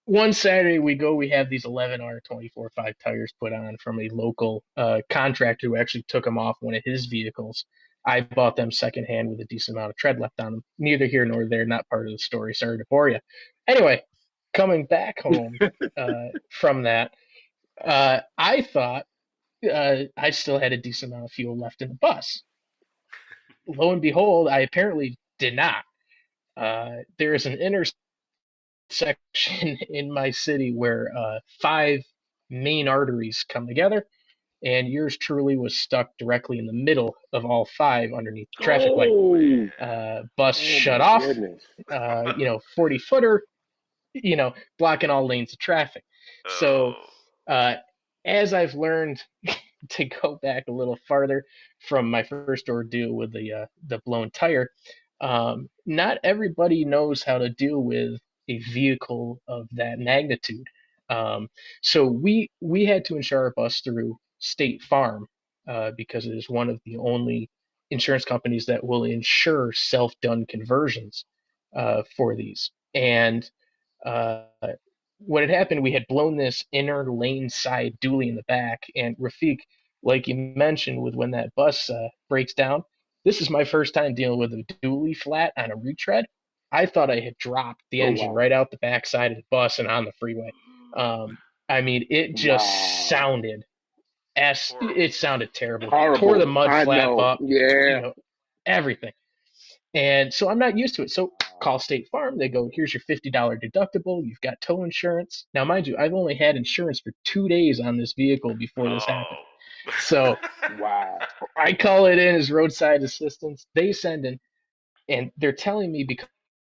one Saturday we have these 11R 24/5 tires put on from a local contractor who actually took them off one of his vehicles. I bought them secondhand with a decent amount of tread left on them. Neither here nor there, not part of the story. Sorry to bore you. Anyway, coming back home from that, I thought I still had a decent amount of fuel left in the bus. Lo and behold, I apparently did not. There is an intersection in my city where five main arteries come together, and yours truly was stuck directly in the middle of all five underneath the traffic light. Oh Oh, Bus oh shut my off, goodness. 40 footer, blocking all lanes of traffic. So, oh. uh, as I've learned to go back a little farther from my first ordeal with the blown tire, not everybody knows how to deal with a vehicle of that magnitude. Um, so we had to insure our bus through State Farm because it is one of the only insurance companies that will insure self-done conversions for these. And uh, what had happened, we had blown this inner lane side dually in the back. And Rafiq, like you mentioned, with when that bus breaks down, this is my first time dealing with a dually flat on a retread. I thought I had dropped the Oh engine wow. right out the back side of the bus and on the freeway. Um, I mean, it just Wow. sounded it Horrible. sounded terrible. Tore the Horrible. mud I flap know. up, Yeah. everything. And so I'm not used to it. So Wow. call State Farm. They go, here's your $50 deductible. You've got tow insurance. Now, mind you, I've only had insurance for 2 days on this vehicle before this happened. Oh. So Wow. I call it in as roadside assistance. They send in, and they're telling me because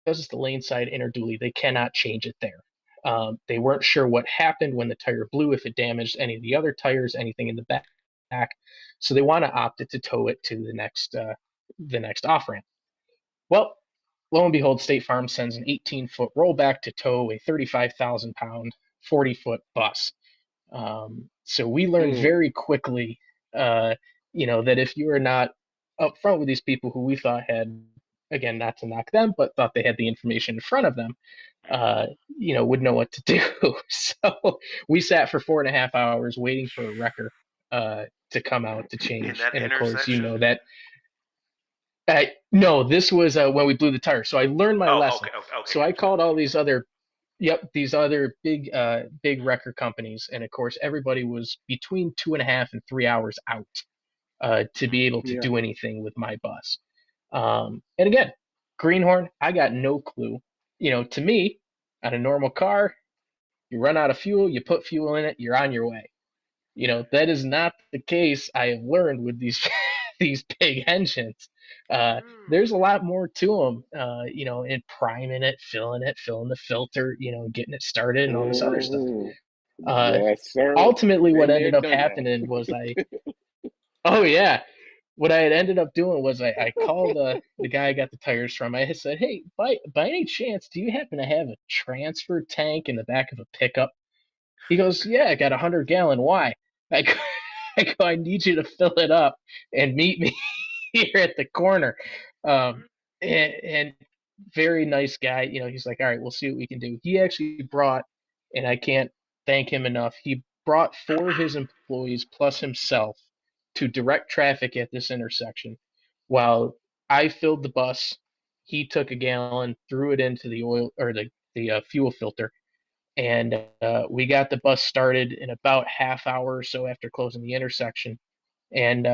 it's the lane side inner dually, they cannot change it there. They weren't sure what happened when the tire blew, if it damaged any of the other tires, anything in the back. So they want to opt it to tow it to the next off ramp. Well, lo and behold, State Farm sends an 18-foot rollback to tow a 35,000 pound, 40-foot bus. So we learned Mm. very quickly, uh, that if you are not upfront with these people who we thought had, again, not to knock them, but thought they had the information in front of them, Mhm. would know what to do. So we sat for 4.5 hours waiting for a wrecker to come out to In change. that And of course, intersection? that no, this was when we blew the tire. So I learned my Oh, lesson. okay, okay, okay, So I gotcha. called all these other, yep, these other big wrecker companies, and of course everybody was between 2.5 and 3 hours out to be able to Yeah. do anything with my bus. And again, Greenhorn, I got no clue. To me, on a normal car, you run out of fuel, you put fuel in it, you're on your way. That is not the case. I have learned with these these big engines. There's a lot more to them. In priming it, filling the filter, getting it started, and all this other stuff. Hmm. Uh, Yes, sir. Ultimately, what Been there, ended up done that. happening was oh yeah, what I had ended up doing was I called the guy I got the tires from. I had said, hey, by any chance, do you happen to have a transfer tank in the back of a pickup? He goes, yeah, I got 100-gallon. Why? I go, I need you to fill it up and meet me here at the corner. Um, and very nice guy. He's like, all right, we'll see what we can do. He actually brought, and I can't thank him enough. He brought four of his employees plus himself to direct traffic at this intersection, while I filled the bus. He took a gallon, threw it into the oil or the fuel filter, and we got the bus started in about half hour or so after closing the intersection. And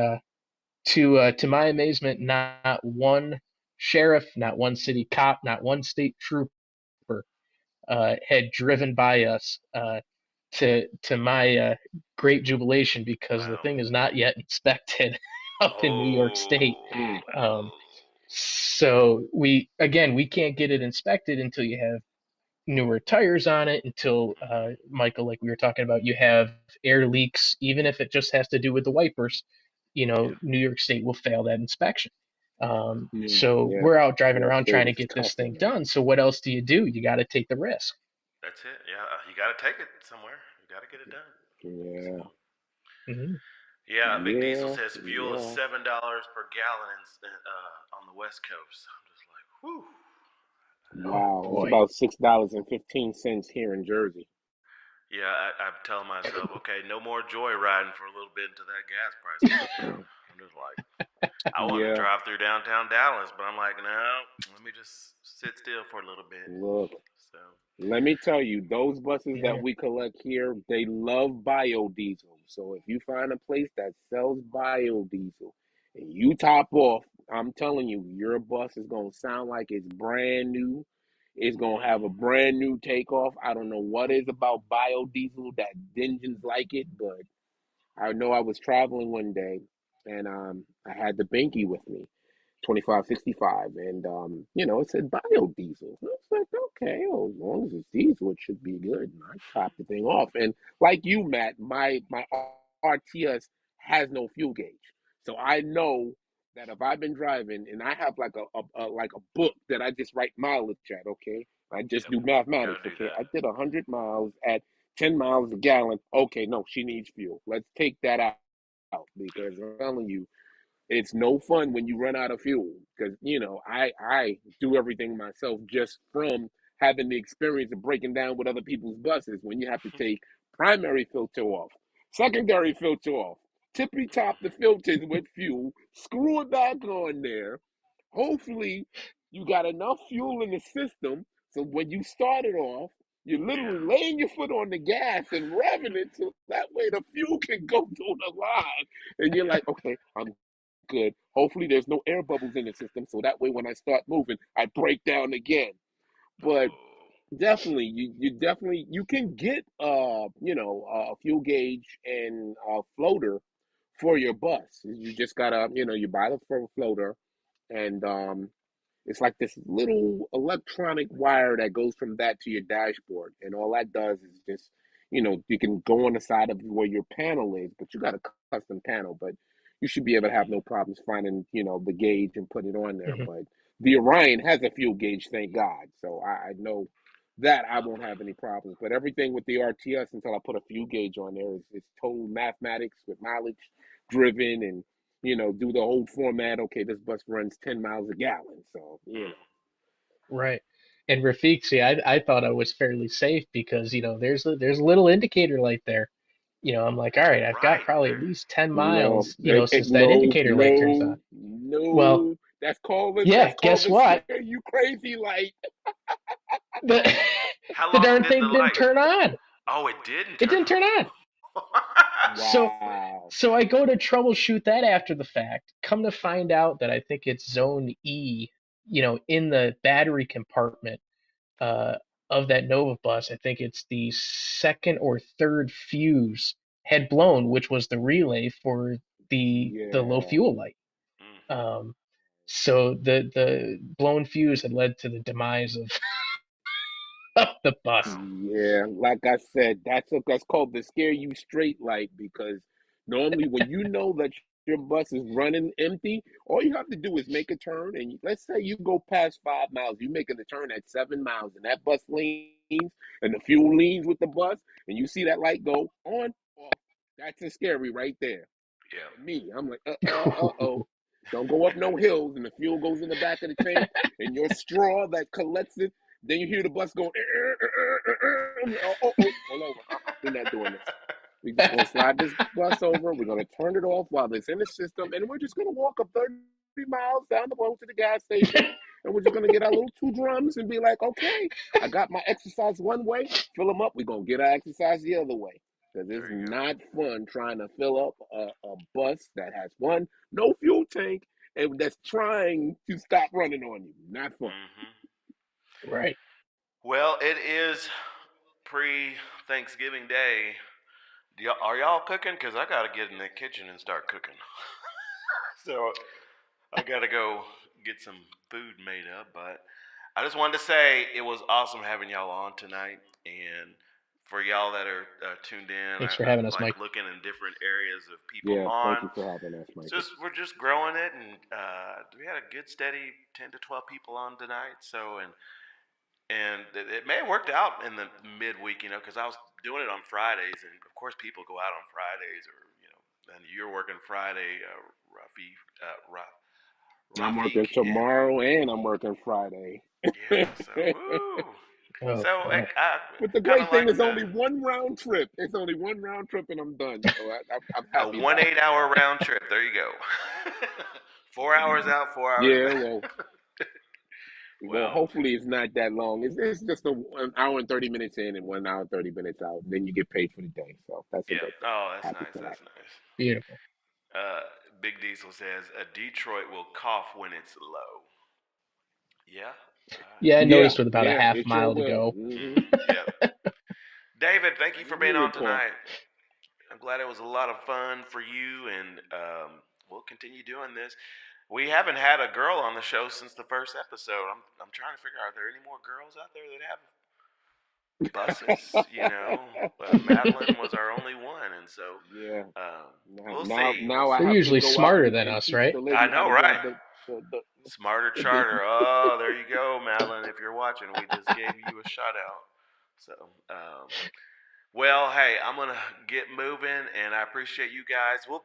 to my amazement, not one sheriff, not one city cop, not one state trooper had driven by us. To my great jubilation, because the Wow. thing is not yet inspected up in New York State. Oh, Mm. Um, oh. so we can't get it inspected until you have newer tires on it, until Michael, like we were talking about, you have air leaks, even if it just has to do with the wipers. Yeah. New York State will fail that inspection. Mm. So Yeah. we're out New driving York around State trying to is get this tough thing on that. done. So what else do? You got to take the risk. That's it. Yeah, you got to take it somewhere. You got to get it done. So, Yeah. Hmm. yeah, Big Diesel Yeah. says fuel is Yeah. $7 per gallon on the West Coast. I'm just like, whew. Oh Wow. It's boy. about $6.15 here in Jersey. Yeah, I'm telling myself, okay, no more joyriding for a little bit until that gas price goes down. I'm just like, I want to Yeah. drive through downtown Dallas, but I'm like, no, let me just sit still for a little bit. Look, So, let me tell you, those buses that Yeah. we collect here, they love biodiesel. So if you find a place that sells biodiesel and you top off, I'm telling you, your bus is going to sound like it's brand new. It's going to have a mm, brand new takeoff. I don't know what is about biodiesel that engines like it, but I know I was traveling one day and I had the binky with me. 2565, and it said biodiesel. I was like, okay, well, as long as it's diesel, it should be good. And I topped the thing off, and like you, Matt, my RTS has no fuel gauge, so I know that if I've been driving and I have like a book that I just write mileage at, okay, I just yep, do got to mathematics, do okay, that. I did 100 miles at 10 miles a gallon. Okay, no, she needs fuel. Let's take that out because I'm telling you, it's no fun when you run out of fuel because I do everything myself just from having the experience of breaking down with other people's buses when you have to take primary filter off, secondary filter off, tippy top the filters with fuel, screw it back on there. Hopefully you got enough fuel in the system so when you start it off, you're Yeah. literally laying your foot on the gas and revving it so that way the fuel can go through the line. And you're like, okay, I'm good. Hopefully, there's no air bubbles in the system, so that way when I start moving, I break down again. But Oh. definitely, you definitely you can get a fuel gauge and a floater for your bus. You just gotta you buy the floater and it's like this little electronic wire that goes from that to your dashboard, and all that does is just, you can go on the side of where your panel is, but you got a custom panel, but you should be able to have Mm-hmm. no problems finding, the gauge and put it on there. Hmm. But the Orion has a fuel gauge, thank God, so I know that I won't Lovely. have any problems. But everything with the RTS until I put a fuel gauge on there is total mathematics with mileage driven and do the whole format. Okay, this bus runs 10 miles a gallon. So, Mm. Right. And Rafiq, see, I thought I was fairly safe because there's a little indicator light there. I'm like, all right, I've got Right probably at there. least 10 no, miles, it, since that no, indicator light turns no, on. Well, no. yeah, That's called guess the what? scare you crazy light. The How the long darn did thing the didn't light? turn on. Oh, it didn't It turn didn't turn on. on. So Wow. so I go to troubleshoot that after the fact. Come to find out that I think it's zone E, in the battery compartment uh, of that Nova bus. I think it's the second or third fuse had blown, which was the relay for the low Yeah. fuel light. Mm-hmm. Um, so the blown fuse had led to the demise of, of the bus. Wow. Yeah, like I said, that's called the scare you straight light because normally when you know that your bus is running empty, all you have to do is make a turn and let's say you go past 5 miles, you making a turn at 7 miles and that bus leans and the fuel leans with the bus and you see that light go on off. That's a scary right there. Yeah. And me, I'm like, oh. Don't go up no hills, and the fuel goes in the back of the tank, and your straw that collects it. Then you hear the bus going. Oh, pull over. We're not doing this. We're just gonna slide this bus over. We're gonna turn it off while it's in the system, and we're just gonna walk up 30 miles down the road to the gas station, and we're just gonna get our little 2 drums and be like, okay, I got my exercise one way. Fill them up. We're gonna get our exercise the other way. Because it's There you go. not fun trying to fill up a bus that has no fuel tank and that's trying to stop running on you. Not fun. Hmm. Right. Well, it is pre-Thanksgiving Day. Are y'all cooking? Cause I gotta get in the kitchen and start cooking. So I gotta go get some food made up. But I just wanted to say it was awesome having y'all on tonight, and for y'all that are tuned in, Thanks for I having us, like Mike. looking in different areas of people Yeah, thank on. you for having us, It's Michael. just we're just growing it, and we had a good steady 10 to 12 people on tonight. So and it may have worked out in the midweek, because I was doing it on Fridays, and of course people go out on Fridays, or and you're working Friday, I'm Rafiq, working and tomorrow and I'm working Friday. yeah, so woo. Oh, So wow. I But the kind of great thing like is the only one round trip. It's only one round trip and I'm done. So I'm a happy one about 8 hour round trip. There you go. 4 hours it. out, 4 hours Yeah, back. well, Well, hopefully it's not that long. It's just an hour and 30 minutes in and 1 hour 30 minutes out. Then you get paid for the day. So that's a yeah. good thing. Oh, that's Happy nice. for that. That's nice. Beautiful. Uh, Big Diesel says a Detroit will cough when it's low. Yeah. Yeah, I Yeah, noticed with about a yeah, half it sure mile to will. go. Yep. David, thank you I for can being hear your on cough. tonight. I'm glad it was a lot of fun for you, and we'll continue doing this. We haven't had a girl on the show since the first episode. I'm trying to figure out, are there any more girls out there that have buses? Madeline was our only one, and so Yeah. um, Now, we'll now, see. We'll now I They're see. have to usually go out smarter than and us, teach right? the I lady how know, to right? drive the Smarter the big. charter. Oh, there you go, Madeline. If you're watching, we just gave you a shout out. So, well, hey, I'm gonna get moving, and I appreciate you guys. We'll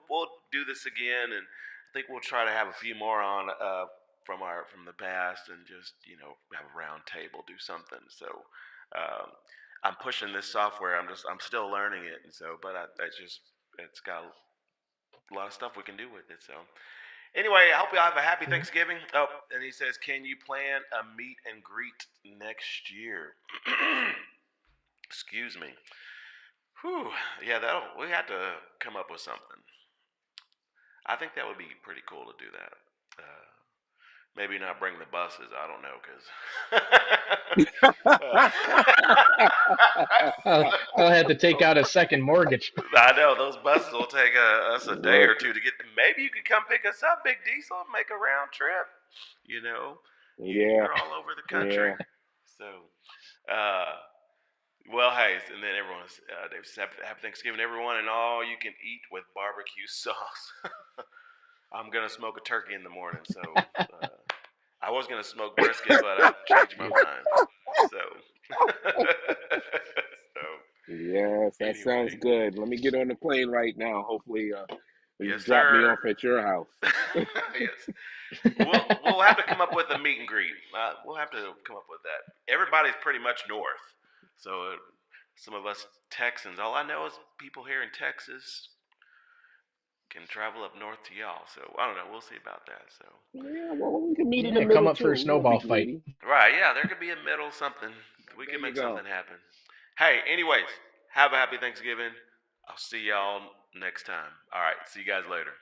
do this again, and I think we'll try to have a few more on from the past, and just have a round table, do something. So, um, I'm pushing this software. I'm still learning it, and so, but it's got a lot of stuff we can do with it. So, anyway, I hope you have a happy Yeah. Thanksgiving. Oh, and he says, can you plan a meet and greet next year? Excuse me. Whew. Yeah, we had to come up with something. I think that would be pretty cool to do that. Maybe not bring the buses. I don't know, I'll have to take out a second mortgage. I know those buses will take us a day Look, or two to get. Maybe you could come pick us up, Big Diesel, and make a round trip. yeah, You're all over the country, yeah. so. Uh, Well, hey, and then everyone's they've said happy Thanksgiving, everyone, and all you can eat with barbecue sauce. I'm gonna smoke a turkey in the morning, so I was gonna smoke brisket, but I changed my mind. So, so Yes, that sounds anyway, good. Let me get on the plane right now. Hopefully, they yes, just drop me sir. off at your house. Yes, we'll have to come up with a meet and greet. We'll have to come up with that. Everybody's pretty much north, so some of us Texans. All I know is people here in Texas can travel up north to y'all. So I don't know. We'll see about that. So Yeah, well, we can meet in the Yeah, come middle up for too. a We won't be snowball fight. greedy. right, yeah, there could be a middle something. We There can you make go. something happen. Hey, anyways, have a happy Thanksgiving. I'll see y'all next time. All right, see you guys later.